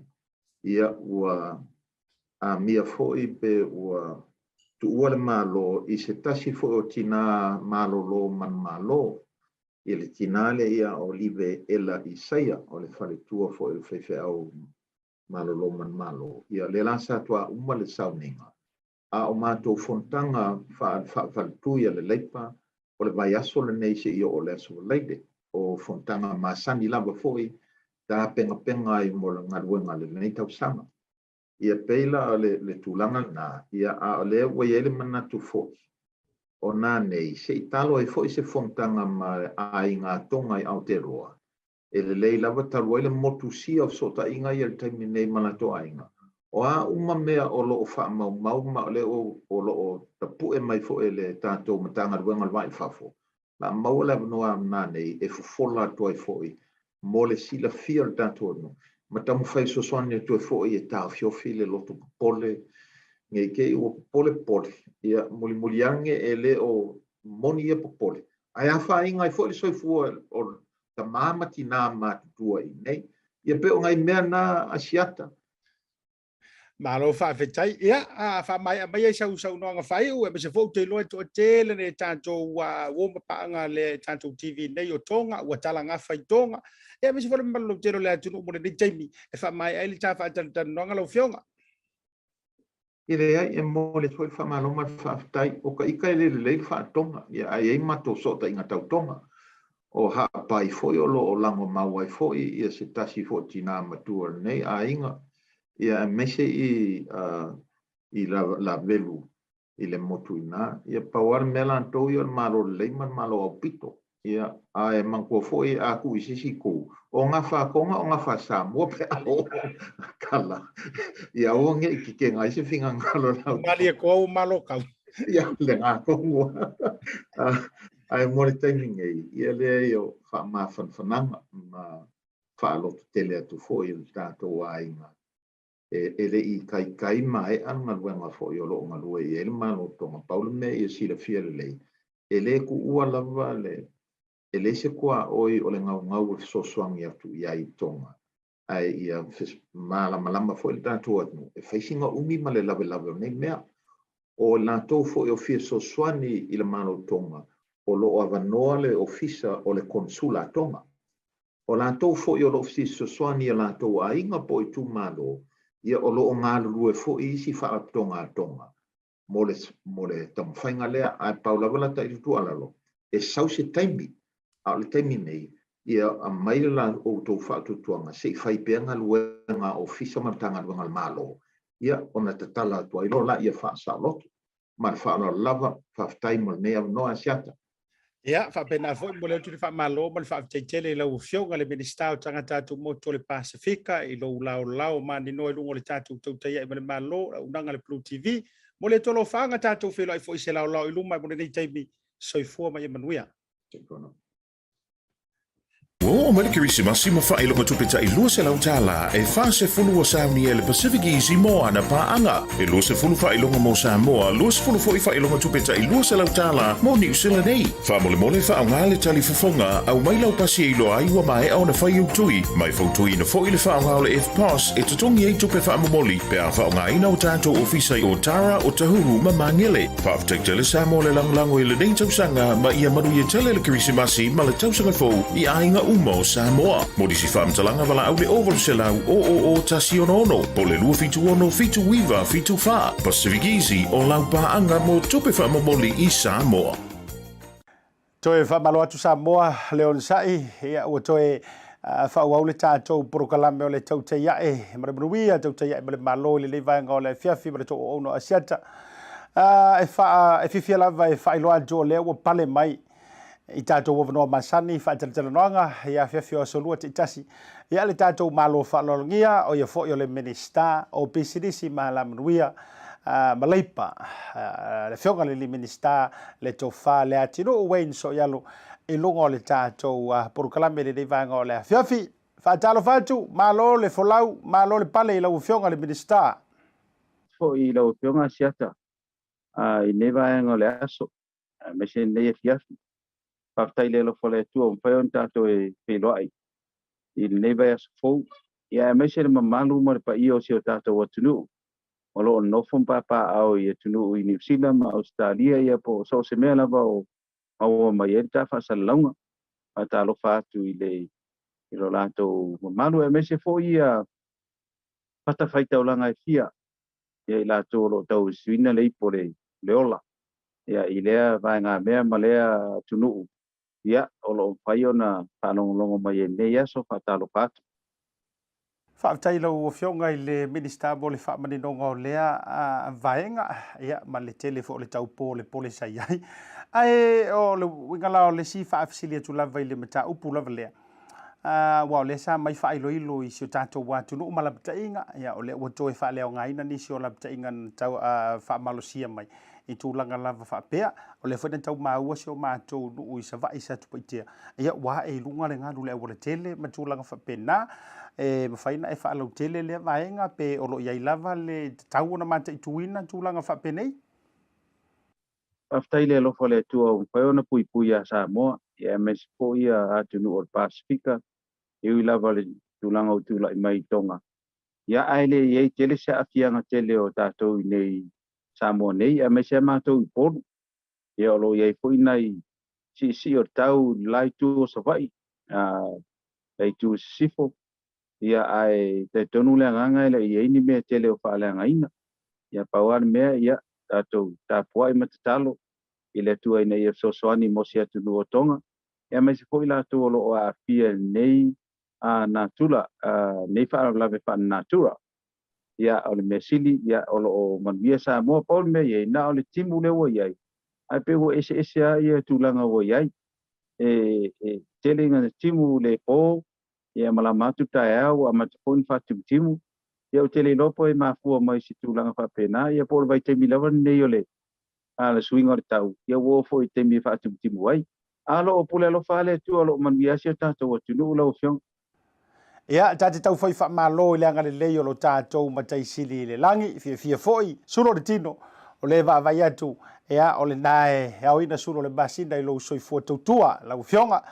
Ia ua a mia foi pe ua tu ua le malo I se tasi foi o tina malo lo man malo I le tina le ia o live ela Isaia o le fale tua foi le fefe au malo lo man malo ia le lasa tua uma le sauninga a o mātou fontanga whaaltuia le leipa o le vai aso le nei se ia o le aso leide o fontanga masani lava foi ta penga I mo le ngaruenga le nei tausanga ia peila le tūlanga nā ia a le waiele manatu foi o nā nei se italo ai foi se fontanga ma ai ngā tonga I Aotearoa e le lei lava taru le motu sia o sota inga I le taimi nei manato ainga o a uma mea o lo o wha mau ma le o lo o tapu e mai fo e le tātou matanga ruenga lwai whafo na mau le noa nā nei e fufola toi foi mo le sila fia le tātou no ma tamu whai so soane toi foi e tā fiofi le loto pole ngai kei o pole ia muliange e le o moni e pole ai a wha inga I foi le soifua o ta mama tina mātua I nei ia pe o ngai mea nā asiata Malo whaafetai, ia, wha mai sau noanga whai, ua me se fau te loe to tele ne tātou woma paanga le tātou TV nei o tonga, ua tala ngā whai tonga, ia me se fau malo tero le atunu mo ne Jamie, e wha mai ai le tā wha noanga lau whionga. I le ai e mo le toi wha maloma whaafetai, o ka ika le le wha tonga, ia ai ei mato sota inga tau tonga, o ha pai foi o lo o lango mawai foi, ia se tasi fo tina matua nei a inga, ia mese I la velu I le motu ina ia pawar mela antou ia malo leiman malo Aupito ia a e manko foi a ku isisi ku o nga fa konga o nga fa sa mo pe o kala ia o nge ki ngai se finga ngalo la mali ko malo kau ia le nga ko ai mo le timing ia le yo fa ma fananga ma fa lo tele tu foi il tato ainga ele I kai mai anga luenga fo yo lo nga lue ele malo tonga paulo me I sila fia le ele ku ua lava le ele se kwa oi o le ngau so swangi atu ia I tonga ai ia malama fo il tatu atu e faisinga umi ma le lave nei mea o la to fo yo fia so swani I le malo tonga o lo avanoa le ofisa o le konsula tonga o la to fo yo lo ofisa so swani la to ainga po I tu malo ia o loo ngā lulue fo isi wha tonga mo le tamu whainga lea a paulawala ta I tu alalo e sau se taimi a le taimi nei ia a maile la o tau wha tuanga se I whai peanga lue ngā ofisa martanga luenga malo ia o na tatala tua ilo la ia wha sa loto ma le wha lava wha taimo nei au noa siata ia wha pena fo mo le tuli wha malo ma le wha teitele lau whionga le Ministerial tangata tu moto le Pasifika I lo lao mani no lungo le tātou Tautai A'e ma le malo unanga le BluTV mo le tolo whaanga tātou whilo ai fo I se lao I luma mo le nei taimi soifua mai manuia. O Mercury masi ma fa ilo matupita I lua se lau tala e fa se fulu o sauni e le Pacific Easy mo ana paanga e lua se fulu fa ilo mo Samoa lua se fulu fo I fa ilo matupita I lua se lau tala mo New Zealand nei fa mole fa au ngale tali fufonga au mai lau pasi ilo ai wa mai au na fa tui mai fo tui na fo ile fa au ngale if pass e tutongi e tupe fa momoli pe a fa au ngai na o tato ofisa o Tara o Tahuru ma mangele fa aftek tele Samoa le lango I le nei tausanga ma ia manu ye tele le Christmasi ma le tausanga fo I ainga umo Samoa. Modisi whaamtalanga wala au le ovalu se lau o tasi ono. Po le lua fitu ono, fitu wiva, fitu wha. Pacific Easy o lau paanga mo tupe whaamomoli I Samoa. Toe whaamalo atu Samoa, Leon Sai, ia ua toe whaauau le tātou porokalame o le Tautai A'e, Maremunuia, Tautai A'e, Mare Malo, le leivanga o le fiafi, Mare tō ono asiata. E fifia lava e whailoa jo leo o pale mai, I tātou wawanoa masani, whaateletanoanga, ia whiawhia o solua te itasi. Ia le tātou malo whaalolongia, o ia fo i o le Minister, o pisidisi ma la manuia, maleipa, le whionga le Minister, le Tofae, Leatinu'u Wayne so ialo, I lungo le tātou porukalame le leivanga o le whiawhi. Whaatalo whatu, malo le folau, malo le pale I lau whionga le Minister. Fo I lau whionga siata, I nevaanga o le aso, me se nei e fiafi. Paftai lelo fole tua umpai on tato e peloai. I neiva ya sofou. Ia mese le mamalu ma le pa ia o sio tato Leatinu'u. o lo no fom papa au ia tunu i New Zealand ma Australia ia po so se mea lava o mai e ta fa salonga ma ta lo fa tu i lo lato malu e mese fo ia pata faita ulanga e fia ia i lato lo tau suina le ipo le ola ia i lea vai ngā mea ma lea tunu ia o lo fai ona whanongongo mai e nei aso whatalo patu. Whaatai lau o whionga i le minista mo le whaamanenonga o lea vaenga ia ma le tele fo le taupo le pole sai ai. Ai o le wingala o le si whaafisilia tu lava i le mata upu lava lea. Wa le sa mai whaailoilo i sio tātou wātu no malapitainga ia o le ua toe whaaleo ngaina ni sio lapitainga tau whaamalosia mai. I tūlanga lava whaapea o le whaina tau maua sio mātou nuu i sa vai sa tupaitea. Ia wa e lunga le ngāru le au le tele ma tūlanga whaapena. Mawhaina e whaalau tele lea vaenga pe olo iai lava le tau ona mata i tuina tūlanga whaapenei? Aftai le lofo le tua o whai ona pui pui a Samoa ia mesi po ia atunu o Pasifika iu lava le tūlanga o tūla i mai tonga. Ia aile iei tele se afianga tele o tātou i nei Samoa nei a mesi a mātou i polu. Ia olo iei pui nei si o tau lai tu o sawai lai tu sifo. Ia ai te tonu le nganga ile iei ni mea tele o whaale ngaina. Ia pauan mea ia tātou tāpua i matatalo i le tua i nei e sosoani mosi atu o tonga. Ia mai se poi la tu o lo a fia nei nā tula, nei whaaralawe wha nā tura. Ia o le mesili, ia o lo o manuia sa mua paul mea iei, nā o le timu le o iei. Ai pe ho ese a ia tūlanga o iei. Tele ngana timu le po, ia malamatu tae au, a mataponi whatu timu. Ia o tele lopo e mafua mai si tūlanga whapena, ia po le vai te milawa nei o le le swing o le tau. Ia wo fo i te mi whatu timu ai. Alo o pule alo whale tu alo manuia si o tātou o tunu lau whiong. Ia, tate tau whai wha malo i leanga le leo lo tātou matai sili le langi, fia foi, sulo le tino, o le va vai atu, ia, o le nae, au ina sulo le basina i lo soi fua tautua, lau whionga.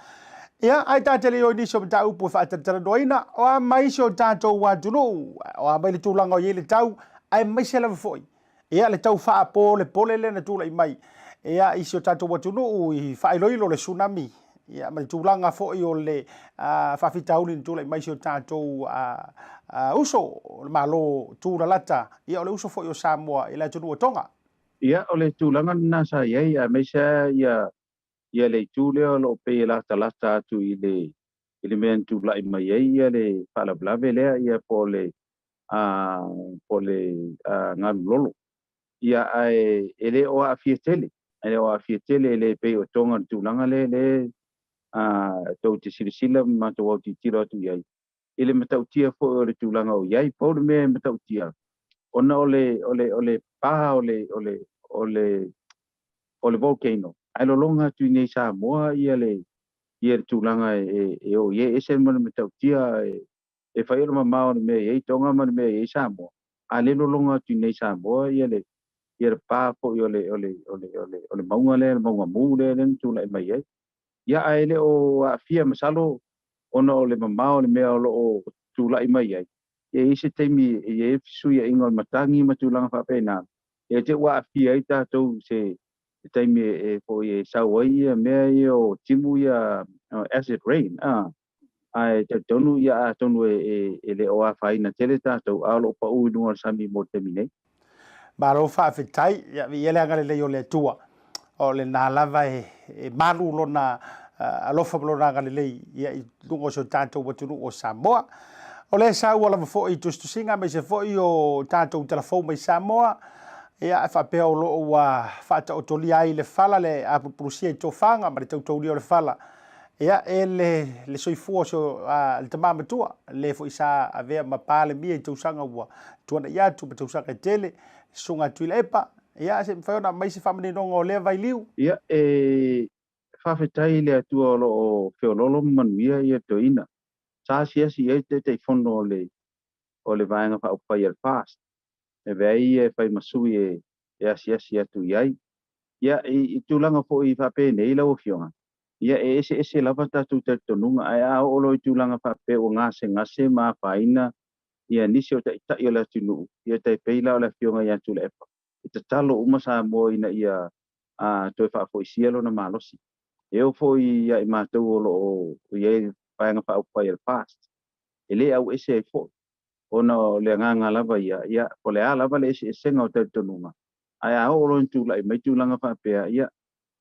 Ia, ai tate leo iniso mta upo wha atatara doina, o a maisio tātou watunu, o a mai le tūlanga o ye le tau, ai maise lava foi. Ia, le tau wha po le pole le na tūla i mai. Ia, isio tātou watunu i whailoilo le tsunami. Ia, mai tūlanga foi o le whawhitauli ni tūla i maisio tātou uso, le malo tūra lata. Ia, o le uso foi o Samoa i la tunu o tonga. Ia, o le tūlanga nasa iei, a meisa ia le tūle o lo pe lata atu i le mea tūla i mai iei, ia le whalablave lea, ia po le ngaru lolo. Ia, ele o a fietele. Ele o a fietele le pe o tonga tūlanga le tau te sirisila ma tau au ti tira atu iai. Ele matautia fo o le tūlanga o iai, pau le mea matautia. Ona o le paha o le volcano. Ai lo longa tu nei Samoa ia le tūlanga e o ie ese mana matautia e whai ora mamao me e tonga mana me e Samoa. A le lo longa tu nei Samoa ia le paha fo o le maunga le maunga mu le tūla i mai ei. Ia ele o a fia masalo ona o le mamao le mea o tūla i mai ai. E ise teimi e fisui a ingo matangi ma tūlanga whapena. E te wa a fia i tātou se teimi e po i sauai ia mea i o timu ia acid rain. Ai te tonu ia a tonu e le o a whaina tele tātou alo pa ui nunga sami mo temi nei. Maro whaafetai, ia vi ele angale leo le tua. O le nā lava e maru lona alofa lona galilei ia i lungo so tātou watunu o Samoa. O le sa ua lava fo i tustusinga mai se fo i o tātou telefon mai Samoa. Ia e whapea o loo wa whata o toli ai le fala le apuprusia i tofanga ma le tautou lia o le fala. Ia e le soifua so le tamamatua le fo i sa avea ma pāle mia i tausanga ua tuana i atu ma tausanga i tele sunga tuila epa. Ia se mwhaiona mai se whamanenonga o lea vai liu. Ia whawhetai le atua o whiololo manuia i toina. Sa siasi ei te whono o le vaenga whaupai al fast. E vei e whai masui e asiasi atu iai. Ia i tūlanga fo i whape nei lau whionga. Ia ese lava tatu te tonunga ai a olo i tūlanga whape o ngase ma whaina ia nisi o tai o Leatinu'u ia tai peila o le fionga ia tu le epa i te talo uma sa mo ina ia toi whaafoisia lo na malosi eo fo ia i mātou o lo o ia paenga whaaupai al past ele au ese ai fo ona le nganga lava ia o le a lava le ese senga o te tonunga ai a o lo tu lai mai tu langa whaapea ia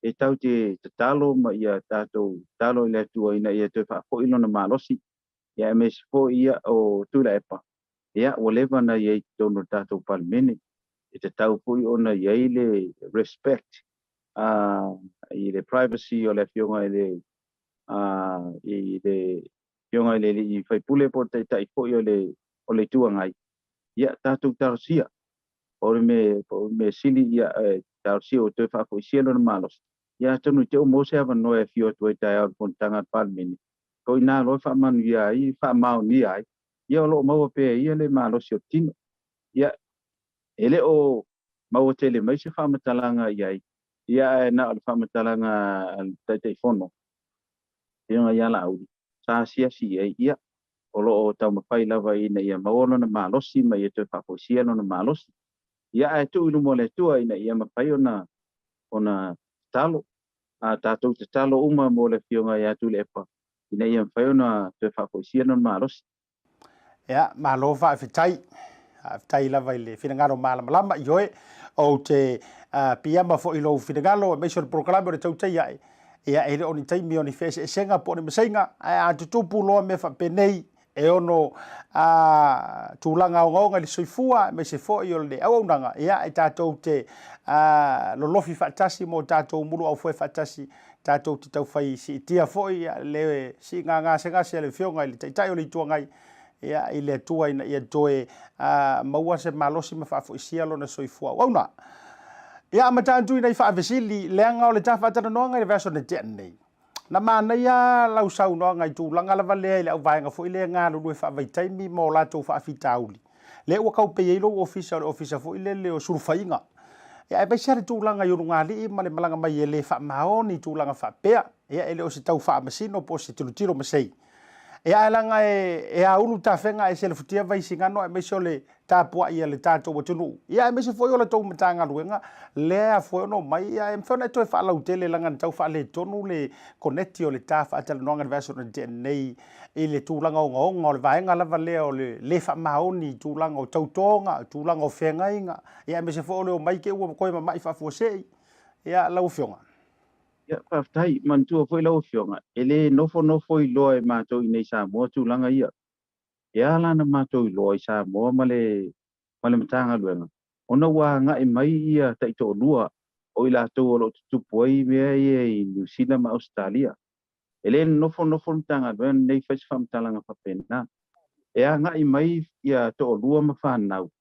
e tau te talo ma ia tātou talo i le tua ina ia toi whaafoilo na malosi ia e mesi fo ia o tu la epa ia o leva na ia i tono tātou palmene e te tau fui ona ia i le respect i le privacy o le fionga i le fionga i le i whaipule po te tai fui o le tuangai ia tātou tarosia o me sili ia tarosia o te whaafoisia no na malos ia tonu te o mose ava noe fio tu e tai au pontanga palmene ko ina lo fa manu ia i fa mau ni ai ia lo mau pe ia le malo si tino ia ele o mau tele mai se fa matalanga ia na fa matalanga te telefono ia la au sa sia si ia o lo tau mafai lava ina ia mau no na malo si mai te fa ko sia no na malo ia e tu ilu mo le tua ina ia mafai ona talo tātou te talo uma mo le fionga ia tu le epa ina ia whaiona te whapoisia non maros. Ia, malo whaitai lava i le whingaro malama i oe o te piama fo i lo whingaro me so proklame o le Tautai A'e ia ele o ni taimi o ni fese e senga po ni masainga a tutupu loa me whapenei e ono tūlanga o ngaunga li soifua me se fo i o le auaunanga ia e tātou te lolofi whaatasi mo tātou mulu au fwe whaatasi tātou te tauwhai si tia fo i le si ngā senga se le whionga i le taitai o le tuangai ia i le tua ina ia toe maua se malosi ma whaafo i sialo na soifua wauna ia amatantu ina i whaavesili leanga o le tawhatana noanga i le verso na tea nei na mana ia lau sau noanga i tūlanga lava lea i le au vaenga fo i le ngā lulu e whaavitaimi mo lātou whaafitauli le ua kau pe eilo ofisa o le ofisa fo i le o surufainga ia e baisare tūlanga i urunga li i ma le malanga mai e le whaamaoni tūlanga whaapea ia e le o se tau whaamasino po se tilutiro masei ia langa e a ulu tafenga e se le futia vai singano e meso le tapua ia le tato o tunu ia e meso foi o le tau matanga luenga le a foi no mai ia e mfona to fa la utele langa tau fa le tonu le connecti o le tafa atal no ngal verso de nei e le tulanga o ngol vaenga lava le o le fa maoni tulanga o tautonga tulanga o fengainga ia meso foi o mai ke o ko mai fa fose ia la ufionga ia whaftai mantua foi lau fionga ele nofo i loa e mātou i nei sa moa tūlanga ia ia lana mātou i loa i sa moa ma le matanga luenga ona wā ngā e mai ia taito o lua o i lātou o lo tutupu ai mea ia i New Zealand ma Australia ele nofo matanga luenga nei whaisi whamtalanga whapena ea ngā i mai ia to o lua ma whanau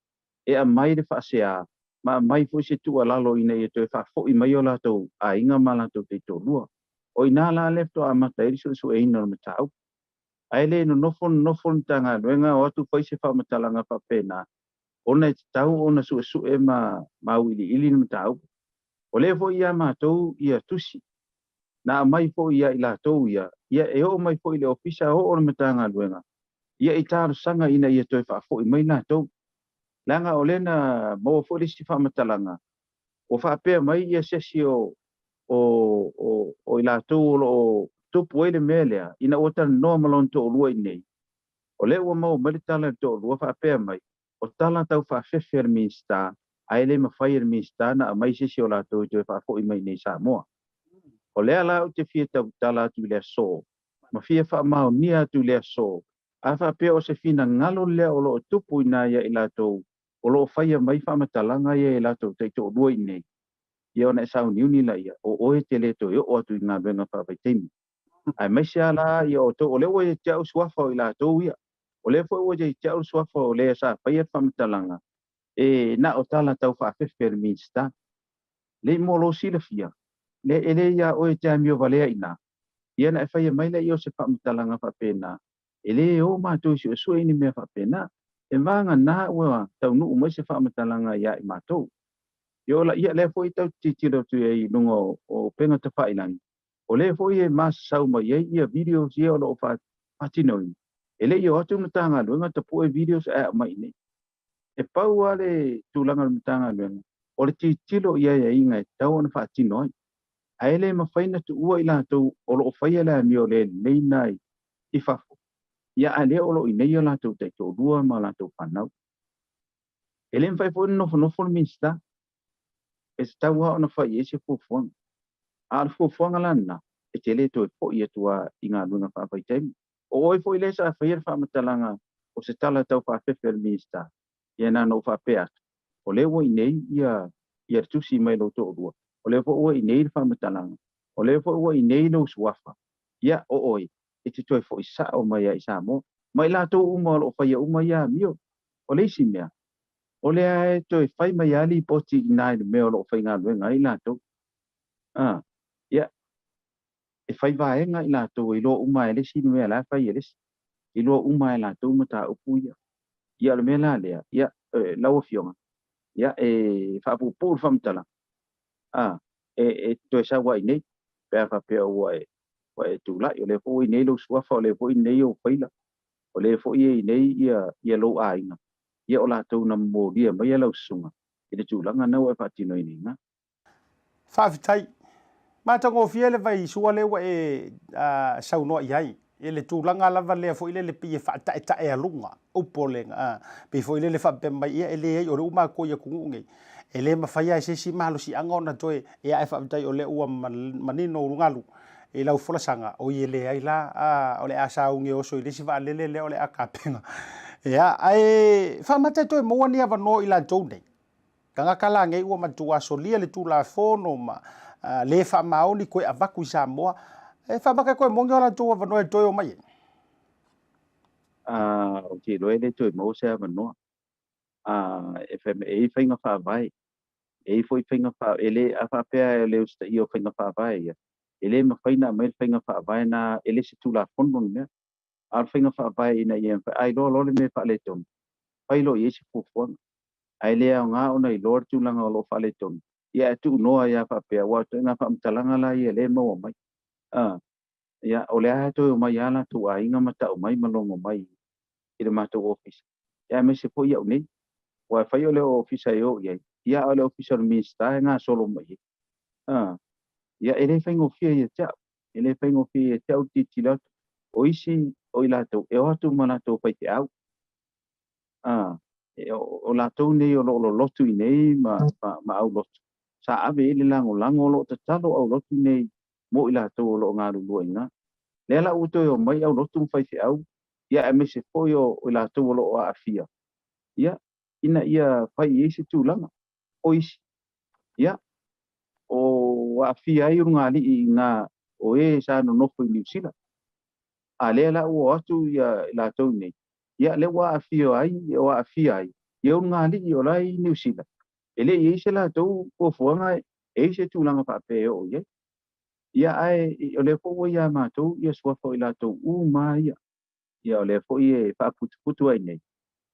ea mai le whaasea ma mai fo se tu alalo ina e to fa fo i mai ola to a inga mala to te to lua o ina la lefto a mata iri so e ino matau ai le no nofo tanga wenga o tu foi se fa matalanga fa pena ona te tau ona su e ma ili matau o le fo ia ma to ia tusi na mai fo ia ila to ia e o mai fo ile ofisa o ona matanga wenga ia i taru sanga ina ia to fa fo i mai na to langa olena mo fo si fa matalanga o fa pe mai ia sesi o ila to o to puele melea ina ota normal to lua nei o le o mo militala to lua fa pe mai o tala tau fa fefer minsta ai le ma fire minsta na mai sesi o la to fa fo i mai nei sa mo o le ala o te fie tala tu le so ma fie fa ma nia tu le so a fa pe o se fina ngalo le o lo tupu ina ia ila to o lo faia mai fa matalanga ia e lato te to lua nei ia ona sa uniuni la ia o e tele to o atu nga benga fa vai temi ai mai sia la ia o to o le o e tau swafa i lato ia o le fo o je tau swafa o le sa faia fa matalanga e na o tala tau fa fefer minsta le mo lo silafia le ele ia o e tamio valea ina ia na faia mai la ia se fa matalanga fa pena ele o ma to so ini me fa pena e vanga na ua tau nuu mai se whamatalanga ia i mātou. Yo la ia le foi tau titiro tu e nungo o penga te whailangi. O le foi e mas sau mai ia videos ia o lo whatinoi. Ele yo atu matanga luenga te po videos a mai nei. E pau ale tulanga matanga luenga. O le titilo ia inga tau na fa tino. Aile ma faina tu ua ila tu o lo faia la mi o le nei nai I fafo. Ia ale o lo i nei la tu te to dua ma la tu panau. Ele mfai fo no minsta. E sta wa ona fa yesi fo fo. Al fo fo ngala e tele to fo ia tua inga luna fa fa tem. O fo ile sa fa ia fa matalanga o se tala tau fa fe minsta. Ia na no fa pe. O le wo i nei ia tu si mai lo to dua. O le fo wo i nei fa matalanga. O le fo wo i nei no swafa. Ia o oi. E te toi fo isa o mai a isa mo. Mai la tō uma o whaia uma ia mio. O le isi mea. O le ae toi whai mai ali poti I nai mea o lo whai ngā luenga I la tō. Ia. E whai vaenga I la tō I lo uma e lesi mea la whai e lesi. I lo uma e la tō mata upu ia. Ia le mea la lea. Ia. Laua fionga. Ia. E whaapu pōru whamtala. E toi sa wai nei. Pea whapea ua e. E tu la o le fo I nei lo swafa o le fo I nei o faila o le fo I nei ia lo ainga ia o la tau na mo dia mai lo sunga I le tu langa na e fatino I ninga fa fitai ma tango fiele vai sua le wa e sau no iai ele tu langa lava le fo ile le pie fa ta e alunga o polenga pe fo ile le fa pe mai ia ele o uma ko ia kungu ele ma fa ia se si malo si angona toe e ai fa fitai o le ua manino lungalu e lau fola sanga o ile ai la o le asa unge o so ile si va lele o le akapenga ya ai fa mate to mo ni ava no ila tonde kanga kala ngai ua matua so lia le tu la fono ma le fa maoni ko avaku sa mo e fa ba ko mo ngi la tu ava no e to o mai o ti lo ele to mo se ava no e fa e finga fa vai e foi finga fa ele afa pe le usta io finga fa vai ele ma faina mai finga fa vai na ele se tu la fono ne al finga fa vai na ia fa ai lo le me fa le ton pai lo yesi fu fo ai le nga ona I lord tu langa lo fa le ton ia tu no ia fa pe wa tu nga fa mtalanga la ia le mo mai ia o le a to mai ana tu ai nga mata o mai malongo mai I le mato office ia me se po ia ni wa fa yo le office yo ia o le officer minister nga solo mai ia ele fa ngo fia ia ta ele fa ngo fia ta o titila o isi o ila to e o tu mana to pai te au o la to nei o lo lotu I nei ma au lotu sa ave ele lango lo te talo au lotu nei mo ila to lo nga lu ina le la uto yo mai au lotu fai te au ia e me se foi o ila to lo a fia ia ina ia fai isi tu langa o isi ia o a fia I runga li nga o e sa no foi New Zealand ale la o atu ia la to nei ia le wa afio ai o afia ai ia nga li o lai New Zealand ele ia se la to o fuanga e se tu langa pa pe o ia ai o le fo ia ma to ia swa fo la to u mai ia o le fo ia pa putu ai nei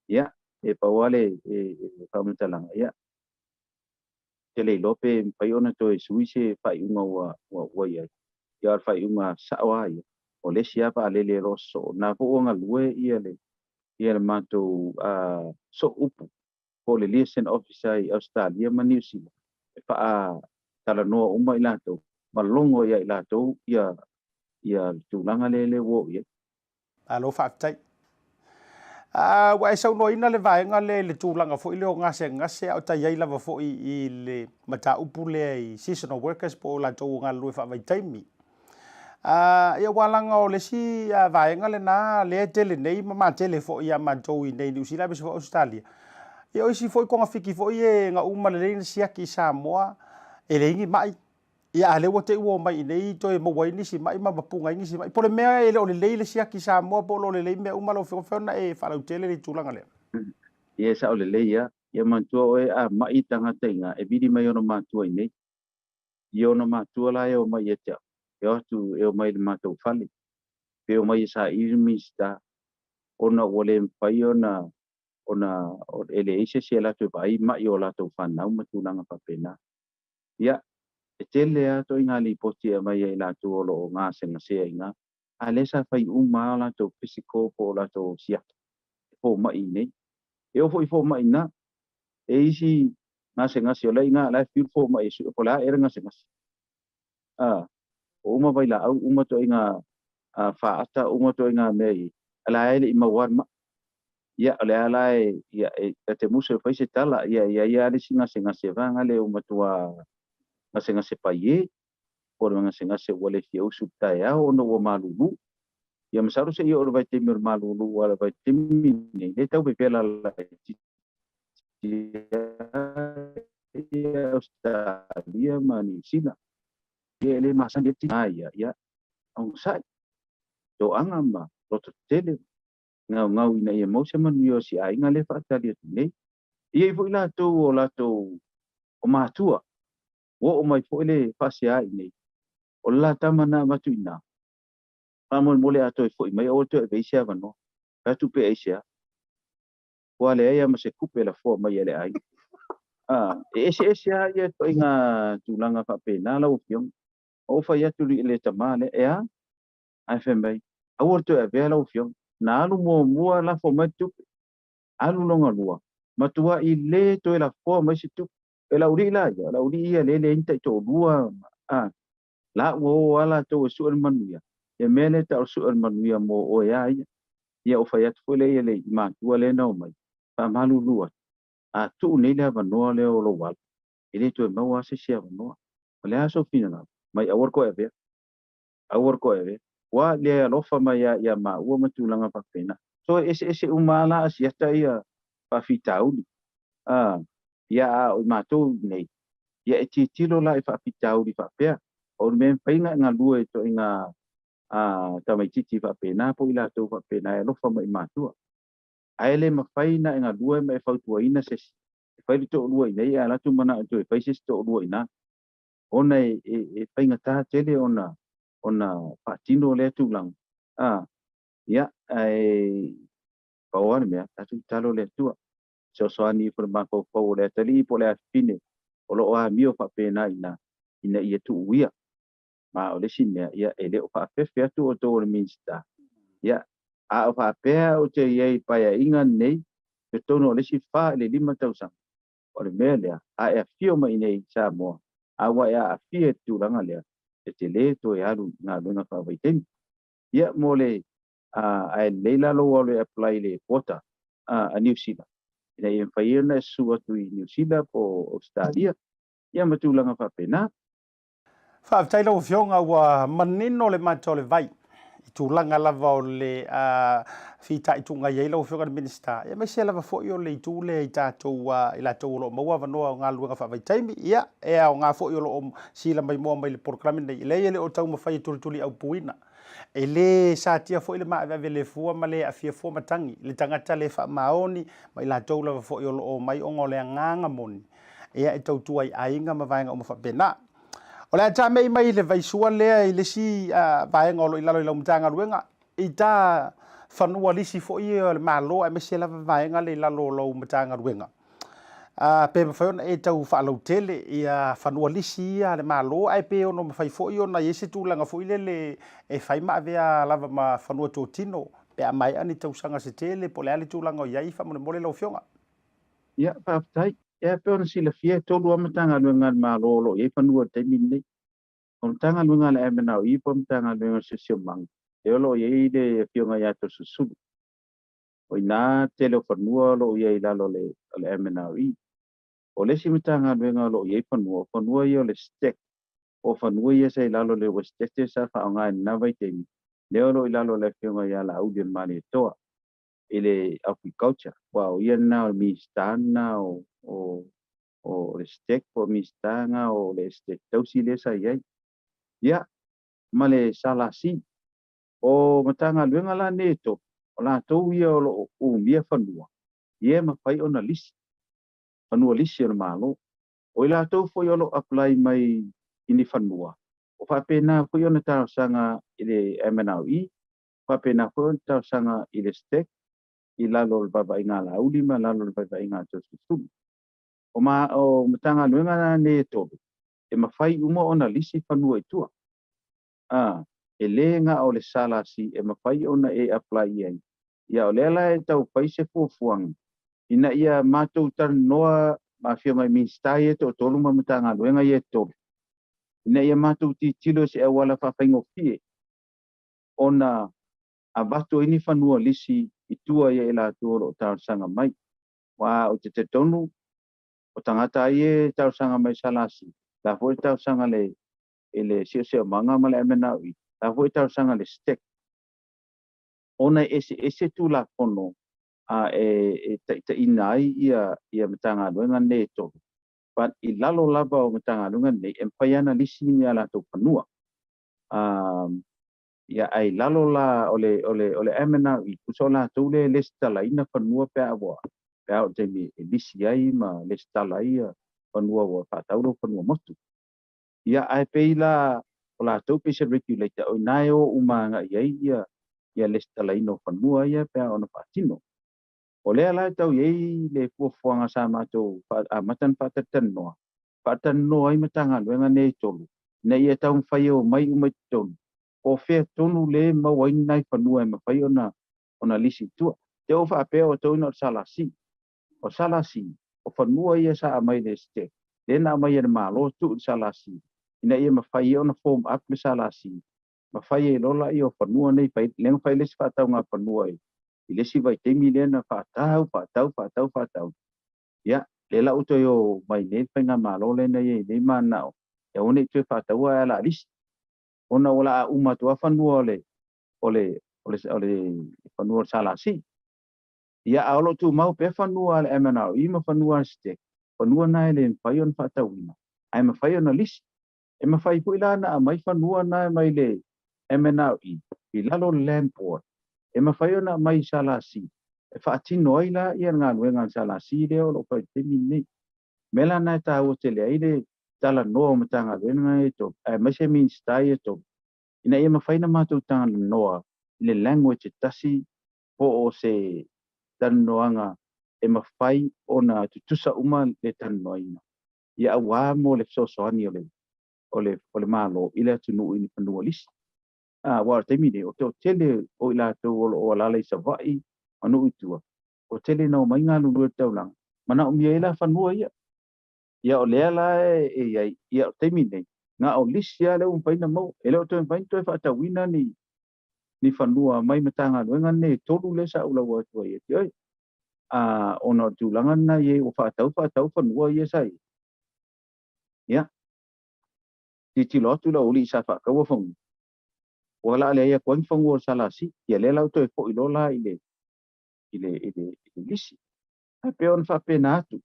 ia e pa wale pa mtalanga ia tele lope pa ona to e suise pa unga wa ia fa unga sawa ia o le siapa le rosso na po nga lue ia le mato so upu po le liaison officer I Australia ma New Zealand fa tala no uma I lato malongo ia I lato ia tulanga le wo ia alo fa tai wa sau no ina le vai nga le tulanga fo ile o ngase o tai ai lava fo I le mata upu le seasonal workers po la to nga lue fa vai taimi ia walanga o le si vaenga le na le tele nei ma tele fo ia mantou I nei New Zealand fo Australia ia o si fo ko ngafiki fo ia nga uma le sia ki Samoa e le ngi mai ia le wote wo mai nei to e mo wai ni si mai ma punga ngi si mai po le mea ele o le sia ki Samoa po lo le mea uma lo fo na e fa lo tele le tulanga le ia sa o le ia mantua e a mai tanga tenga e bidi mai ono mantua I nei ia ono mantua la e o mai e eu tu eu mai le matou fali pe o mai sa irmista ona wole pai ona ele ise se la tu pai mai o la tu fana uma tu nanga papena ia e tele a to inga li poti mai e la tu lo nga se nga se inga alesa fai uma la to physical po la to sia po mai nei e o fo mai na e isi ngase ola inga la feel fo mai su po la era ngase uma vai la uma to inga fa ata uma to inga mei ala ele ima warma ya ala ya te muso fai se tala ya ali ngase vanga le uma tua ngase paie por ngase wale fi o subta ya ono wo malulu ya masaru se yo vai te mir malulu wala vai te mini le tau be pela la ya Australia mani sina ye le masa de ya ang sai do angama roto tele ngau ina ye mo se manu yo si ai ngale fa tali ne ye vo la to o matua wo o mai fo le fa si ai ne o la tamana matuina Ramon mole ato foi mai o to e sia vano ka tu pe sia wale ya ma se kupe la fo mai ele ai sia ya to inga tulanga fa pe na la ufiong o fa ya tu le tamale ya ai fe mai a o to e vela ufiong na lu mo la fo mai tu alu longa lua matua i le to la fo mai se tu e la uri la ya la uri ya le inta to lua la wo wala to su manuia ya mele ta su manuia mo o ya o fa ya tu le le ma tu le no mai pa malu lua tu ne le va no le o lo wal ile to ma wa se sia no le aso fina mai awor ko eve wa le lo fa mai ya ma wo ma tu langa pa pena so ese umala asia ta ia pa fitau ya o ma tu nei ya tilo la fa fitau di fa pe o men painga nga lue to inga ta mai titi fa pena po ila to fa pena lo fa mai matua aile ma faina nga lue mai fa tu ina se fa to lue nei ala tu mana to fa se to lue ina ona painga ta tele ona patino le tu lang ya pa wan me ta tu talo le tu so ani por ma ko le tali po le fine o lo a mio fa pena ina ia tu uia ma o le sine ia ele o fa fe tu o to minsta ya a fa pe o te ia pa ia inga nei te tono le si fa le 5,000 o le mele a fio mai nei sa mo a wa ia fie tu langa le te le to ia lu na lu na fa vai tem ia mo le a leila lo le apply le quota a New Zealand ina ia fa ia na su tu New Zealand po Australia ia matulanga fa pena Whaafitai lau whionga ua manino le mato le vai. I tūlanga lava o le whita i tunga iei lau whionga le minista. Ia mai se lava fōi o le i tūle i tātou i la tau lo maua wanoa o ngā luenga whaavaitaimi. Ia, ea o ngā fōi o lo o sila mai mua mai le porklami nei. Le ele o tau mawhai tuli au puina. E le sa tia fōi le maa veve le fua ma le afia fua matangi. Le tangata le wha maoni mai la tau lava fōi o lo o mai o ngole a nganga moni. Ea e tau tuai ainga ma vaenga o mawhapena. O le ata mei mai le vaisua lea i le si vaenga o lo ilalo i lau mtanga ruenga. I ta whanua lisi fo i o le malo e mese lava vaenga le ilalo o lau mtanga ruenga. Pe mawhaiona e tau whaalau tele i whanua lisi i le malo ai pe ono mawhai fo i o na yese tūlanga fo i le e whai maa vea lava ma whanua tō tino. Pe a mai ani tau sanga se tele po le ali tūlanga o iai whamone mole lau whionga. Ia, pāwhai. E pe ona sila fia tolu amatanga luenga malo lo e fanua te minne. O tanga luenga le emena o ipo tanga luenga sesio mang. E olo e ide fionga ya to susulu. O ina tele fanua lo e lalo le emena o i. O le simitanga luenga lo e fanua i o le stek. O fanua i se lalo le o stek te sa fa nga na vai te mi. Le olo i lalo le fionga ya la audio mani toa. Ele agriculture. Wow, ia na mi stana o le stek po mistanga o le stek tausi le sa iai. Ia, ma le salasi o matanga luenga la neto o la tau ia o mia whanua. Ia ma whai ona lisi. Whanua lisi o malo. O i la tau fwoi olo apply mai ini whanua. O whapena fwoi ona tau sanga i le MNRE. Whapena fwoi ona tau sanga i le stek. I lalo le baba inga la ulima, lalo le baba inga to susumi. O matanga luenga na ne tobe. E mawhai uma ona lisi whanua i tua. e le nga o le salasi e mawhai ona e apply ai. Ia o lela e tau pai se fuafuanga. Ina ia mātou tar noa ma whionga i ministai e to tolu ma matanga luenga i e tolu. Ina ia mātou ti tilo se e wala whawhaingo fie. Ona a bato ini whanua lisi i tua ia e la tuoro o tausanga mai. Wa o te tonu o tangata ai e tausanga mai salasi. La fo tausanga le ele sio manga ma le amena ui. La fo tausanga le stek. Ona ese tu la kono a ta ina ai ia matanga luenga ne to. But I lalo lava o matanga luenga ne empayana lisi ni ala to panua. Ia ai lalo la ole amena I kusola tule lestala ina panua pe awa. Pe au te mi lisi ai ma lestala ia panua wa patauro panua motu. Ia ai peila ola tau pe se regulator o nai o umanga ia lestala ina panua ia pe ona patino. O lea lai tau iei le fuafuanga sa mātou matan whātatan noa. Whātatan noa I matanga luenga nei tolu. Nei ia tau mwhai o mai umai tonu. Ko whea tonu le mawaini nai whanua e mawhai ona lisi tua. Te o whaapea o tau ina o salasi. O salasi, o whanua ia sa amai le ste. Lena amai e malo tu salasi. Ina ia mawhai ona form up le salasi. Mawhai e lola I o whanua nei lenga whai lesi whaatau ngā whanua I. I lesi vai temi lena whaatau. Ia, lela uto yo mai nei whainga malo lena nei manao. Ia one tue whaatau a ala lisi. Ona ola a umatua whanua ole whanua salasi. Ia aolo tu mau pe whanua ale emanao. Ima whanua ste. Whanua nai le mwhai on whaatau ina. Ai mawhai ona lisi. E mawhai puilana a mai whanua nai mai le emanao I lalo land board. E mawhai ona mai salasi. E whaatino ai la ia ngā nuenga salasi leo lo pai temi nei. Mela nai tā ua tele aile tala noa matanga luenga e to. E maise minstai e to. Ina ia mawhai na mātou tanga noa. Le language tasi po o se tanoanga e mawhai ona tutusa uma le tanoina. Ia awa mo le sosoani ole malo ila tunu ini panua lisi. Wa temi ne o te tele o ila to o alala I savai anu utua o tele na o mai ngā lulu taulang mana o mia ila whanua ia o lea la ia o temi ne ngā o lisi ia leo mpaina mau ele o toi mpaina toi whaatawina ni whanua mai matanga luenga ne tolu le sa ula watua ia ti oi ona tūlanga na ia o whaatau whanua ia sai ia ti lotu la uli sa whakaua whangu wala le ia koin whangu salasi ia le lau toi po ilola ile lisi ai pe on whapena atu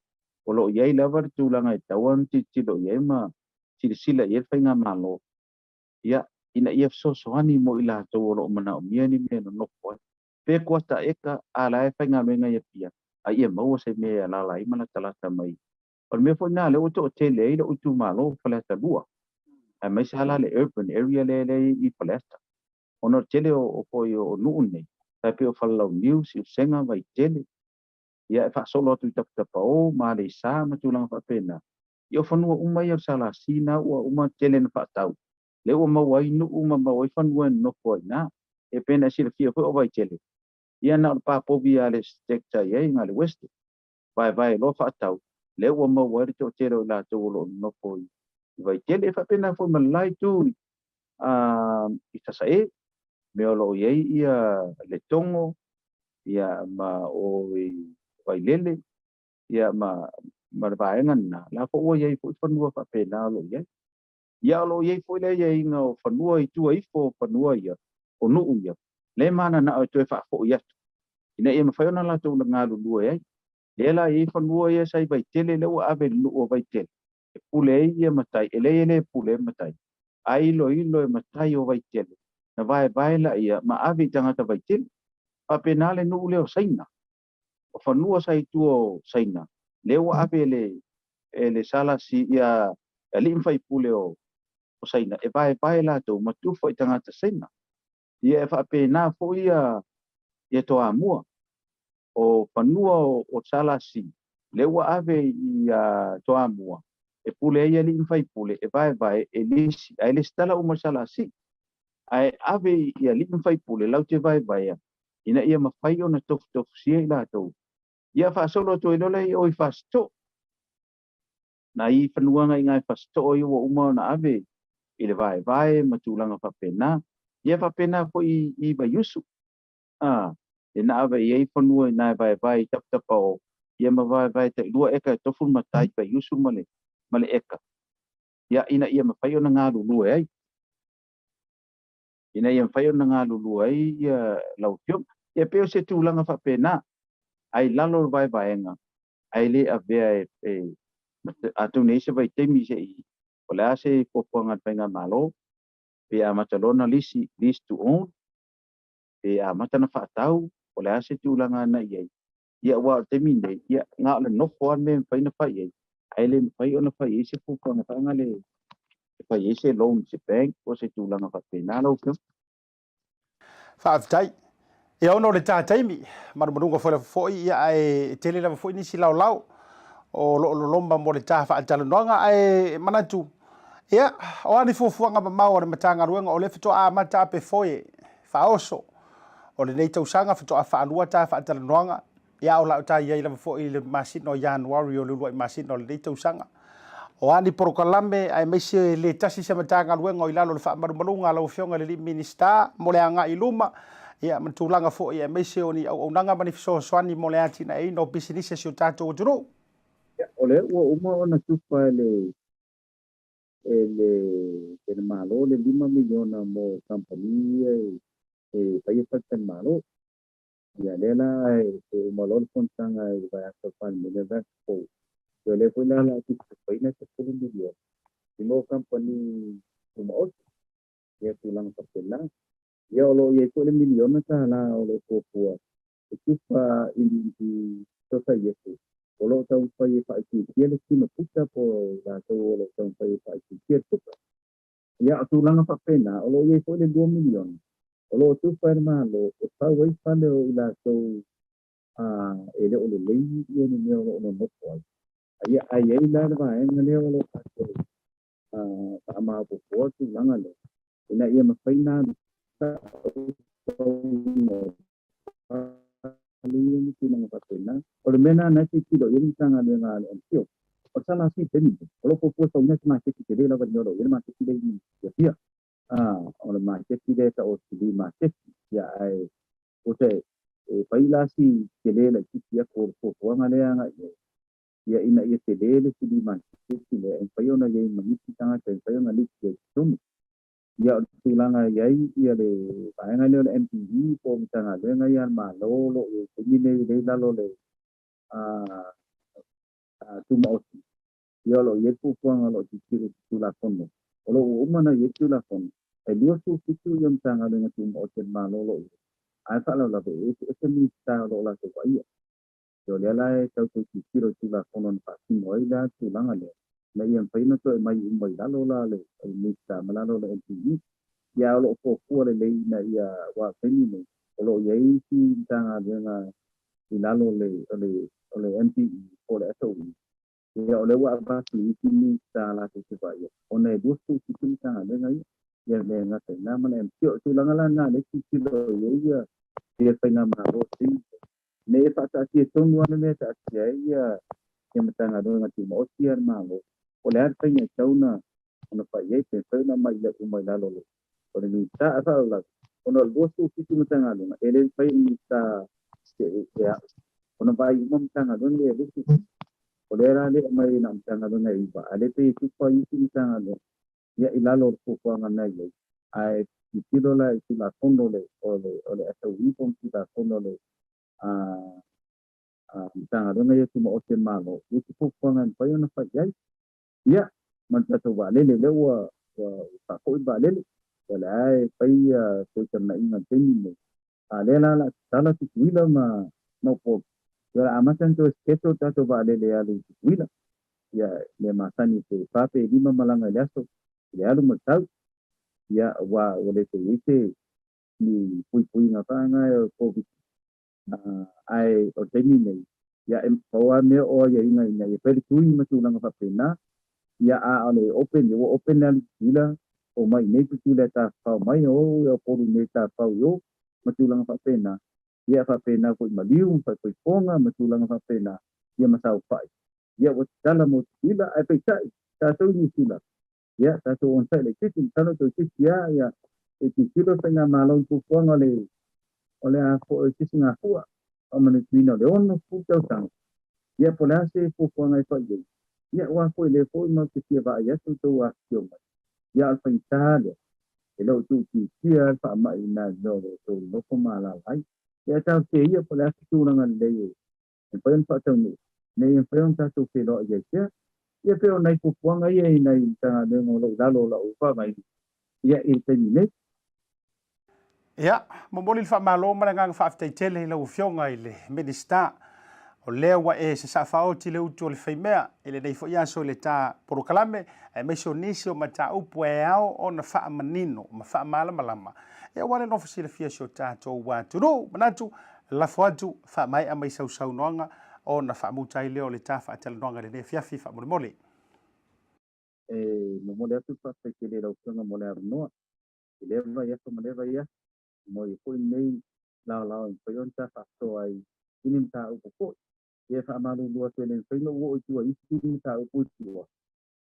o lo iei lava tūlanga tauan ti lo iei ma sila ia whainga malo ia ina ia sosoani mo ila tau o lo mana o mia ni mea no noko pe kua ta eka ala e whainga menga ia pia ai ia maua se mea lala I mana talata mai o mea fo nā le o to tele ila utu malo whaleta lua ai mai se hala le urban area le I whaleta ono tele o poi o nuu nei tai pe o whalau news I senga vai tele ia e whaasolo atu I taputapa o ma le sa matulanga whapena I o whanua umai ar sala sina ua uma tele na whaatau le ua mawai nuu ma mawai whanua noko ai nā e pena sila fia koe o vai tele ia na o papovi a le stekta iei ngā le weste vai lo whaatau le ua mawai rito tele o la tau lo noko I vai tele e whapena fo malai tu I tasa me o lo iei ia le tongo ia ma o vai lele ia ma vaenga na la fo o iei fo whanua whapena lo iei ia lo iei fo le iei ngā o whanua I tua ifo whanua ia o nuu ia le mana na o tue whaafo ia ina ia mawhaiona la tau ngā lulua iei le la iei whanua ia sai vai tele le ua ave luu o vai tele e pule ia matai ele pule matai ai lo e matai o vai tele na vai la ia ma avi tangata vai tele apenale nuu leo saina o whanua sai tuo saina leo ave le sala si ia li mwhai pule o saina e vai la tau matufa I tangata saina ia e whapena fo ia toa mua o whanua o sala si leo ave ia toa mua e pule ia li mwhai pule e vai e lisi ai le stala uma sala si ai ave ia li fai pule lau te vai ina ia mafai ona tof sia ila to ia fa solo to ilo lai oi fasto na I fanuanga I ngai fasto oi wo uma na ave ile vai matulanga fa pena ia fa pena ko I ba yusu ina ave ia fanua na vai tap o ia ma vai te lua eka tofu matai ba yusu male eka ia ina ia mafai ona ngā lulu ai ina ia mafai ona ngā lulu ai ia lau fiom ia peo se tūlanga fa pena ai lalo vai enga ai le avea atu nei se vai temi se I o le ase poponga penga malo pe a matalona list to own pe a matana whaatau o le ase tūlanga na iai ia wa temi nei ia ngā le nofo an me whaina whai ai ai le whai ona whai se poponga whaanga le whai se loan se bank o se tūlanga wha pena lau fiom Whaafitai. E ono le tātaimi, marunga foi ia ai tele lava foi nisi lau o lo lomba mo le tā whaatalonoanga ai manatu. Ia, o ani fuafuanga mau o le matanga ruenga o le fitoa a mata pe foi whaoso. O le nei tausanga fitoa whaanua tā whaatalonoanga. Ia o lau tā iai lava foi le masino Januari o le luai masino le nei tausanga. O ani porokalame ai meise le tasi se matanga ruenga o ilalo le whaamarunga lau fionga le minista mo le anga iluma. Ia matulanga fo ia meise oni au nanga manifiso swani mo le atina e no business se o tato o turo. Ole ua uma ona tupa ele malo le 5 miliona mo company pai paten malo ia lela malo kontanga vai asapan meneva ko ele foi na la tu pai na 10 miliona mo company mo ia tulang papela ia lo ia ko le miliona ta la lo ko tupa ini Tofae yetu Olo tau pai ki dia le kina puta po la tau olo tau pai ki dia tupa. Ia tu langa pa pena olo ye ko le 2 milion. Olo tu pai malo o tau wai pale o la tau ele olo le ye ni olo no mo po. Ia ai la va en le olo pa pa ma po tu langa le. Ina ia ma pai na ali ni nang patena o le mena na ti kilo ni tanga le nga le tio o sana si teni o lo popo so na ma ti le la no le ma ti le ni ya o le ma ti le ta o ti ma ti ya ai o te pai la si ke le ti ya ko nga le nga ya ina ye te le ti ma ti le en pai ona ye ma ni tanga te pai ona li ti tumi ya tulanga yai ia le paenga le MTV po mitanga le ngai al malo lo ni le la lo le tu mo ya lo ye pu kwanga lo ti tu la kono lo umana ye tu la kono e lu su tu yam tanga le tu mo te malo lo ai fa lo la be e ni sta lo la to ia yo le la tau tu tu la kono pa ti mo ila tulanga le na yang pai na to mai la lo la le ni sta mala lo le MTV ya lo ko le na ia wa peni le lo ye si tanga le na ilalo le MTV o le so ya le wa ba si ni sta la te va ya ona do su si tanga le ngai ya le na te na mana tio tu langa la na le si lo ya ya pai na ma ro si ne fa ta si to no ne ta ya matanga do na ti mo si ma lo o le ar pai na ona pa ye te na mai le mai la lo o le mita asa la ona lo su si matanga do na ele pai mita ya ona vai matanga do le lu o le ra le mai na matanga do na iba ale pe tu pa si matanga do ya ilalo ko ko ngana ye ai ti do la ti la fondo le o le asa wi pom ti la fondo le tanga do na ye tu mo te malo u ti ko ngan pa yo na fa ya ya man ta to vale le wa pa ko vale wala ai pai ko na ina teni le ale la tala ti wila ma no po ya amatan to sketo ta to vale le alu wila ya le masani te pape lima malanga yaso le alu matau ya wa wale te wite ni pui na tanga ko ai o teni nei ya empower me o ya ina ye peli tui matulanga papena ya ale open yo open na wila o mai nei tu le ta fa mai o e poru nei ta fa yo matulanga fa pena ia fa pena ko maliu fa ko ponga matulanga fa pena ia masau fai ia o tala mo tila ai pe ta so ni tila ia ta so on sai le kitin talo to kisia ia e kilo tenga malon ku ponga le ole a ko kisinga fua o mani tino le ono fu tau tang ia polase fu ponga ai fa ia wa ko le ko no kisia va ia tu to a kio ia al faitale e lo tu kia fa mai na no to no ko mala ai ia ta ke ia polase tu na ngan le e pen fa tau ni nei pen ta tu ke lo ia pe ona ku ponga ia nei ta le ngo lo dalo la u fa mai ia e te ni ne ia momoli fa malo malanga fa aftai tele lo fionga ile minista o lea wa e se sa faoti le utu le feimea ele nei fo ia so le ta porokalame e meso nisi o mata upu e ao o na faa manino ma faa malama e wale no fasile fia so tato watu no manatu la foatu faa mai a mai sau noanga o na faa mutai leo le ta faa tala noanga le ne fia fifa mole mo mole atu fa te ke le lo kanga mole arnoa le va ia so mole va ia mo i ko nei la en pionta fa so ai inim ta upo ia fa malu lua tele fe no wo tu ai inim ta upo tu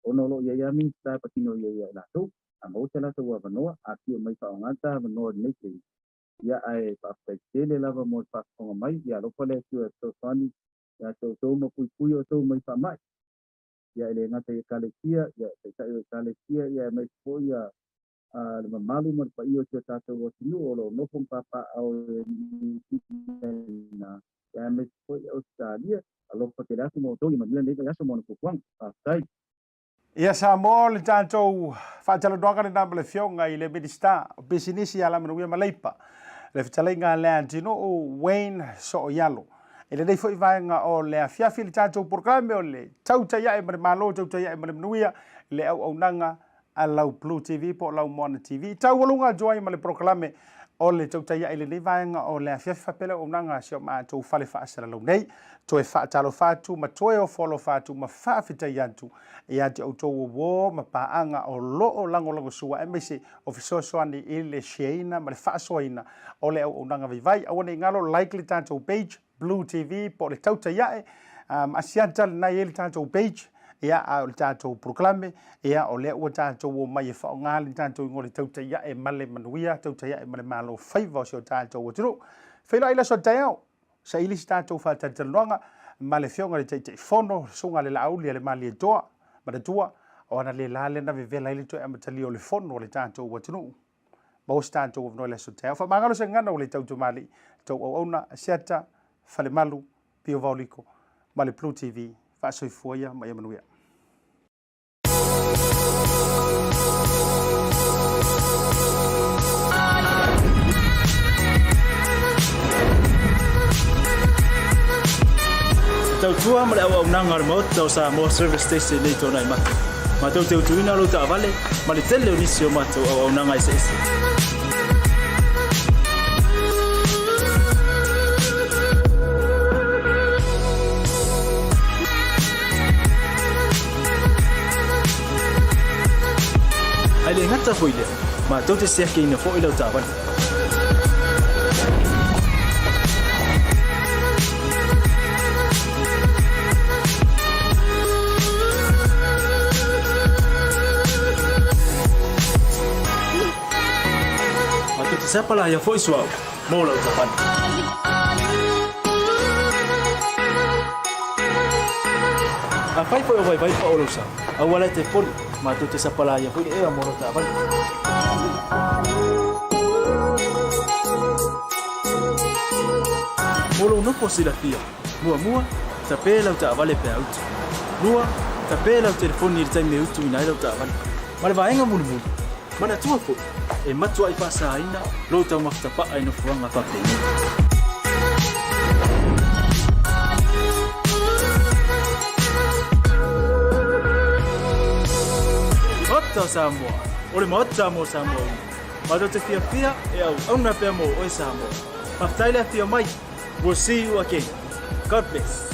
ono lo ia mi sta patino ia la tu amo tela to wa no a ki mai fa ngata no nei ia ai fa tele lava mo fa ko mai ia lo pole tu to fani ia to mo pui o to mai fa mai ia ele ngata ia kalekia ia te kalekia ia mai fo ia le malu mo pa io te tato o tinu o lo no pon papa au na ya me foi Australia alo pa te rasu mo to i manila nei rasu mo ko kwang tai ia sa mo le tanto fa tala doga na le fionga i le minista business ia la manu ia malaipa le fitalenga le antino o Wayne so yalo ele dei foi vaenga o le afia fil tanto programa o le Tautai A'e me malo Tautai A'e me nuia le au nanga alau BluTV po lau Mona TV tau walunga joy ma le proklame o le Tautai A'e le vaenga o le afia fapele o nanga sio ma to fale fa asala lo nei to e fa talo fatu ma to e o follow fatu ma fa fita yantu ia te auto wo ma paanga o lo o lango sua embassy officer soani ile sheina ma le fa soina o le o nanga vai o ne ngalo likely tanto page BluTV po le Tautai A'e asiata na ile tanto page ia a o tatou proclame ia o le o tatou o mai fa ngali tatou ngore Tautai A'e male manuia Tautai A'e male malo faiva so tatou o tru feila ila so taiao sa ili tatou fa tatalonga male fionga le tei fono sunga le lauli le mali toa ma tua o na le lale na vevela ile to e matali o le fono le tatou o tru mo tatou no le so taiao fa mangalo se ngana o le tatou mali to o ona siata fale malu pio vauliko male BluTV fa soifoia mai manuia tau tua male au nanga remote tau sa mo service station nei tona ima ma tau te utuina lo ta vale ma le tele unisio ma tau au nanga ese ale ngata foile ma tau te sia ke ina fo ilo ta vale siapa lah yang voice wow mau lah ucapan apa itu yang baik pak ulusa awalnya telepon matu siapa lah yang voice mau lah ucapan mulu no posible dia mua tapi lah ucapan vale pe out dua tapi lah telepon ni time me utu ina lah ucapan malah baenga mulu mana tua po e matua I pasa aina lo tau maftapa ai no fuanga fape Ota Samoa ore mota mo Samoa ma te fia e au na pe mo o Samoa maftaile fia mai we'll see you again God bless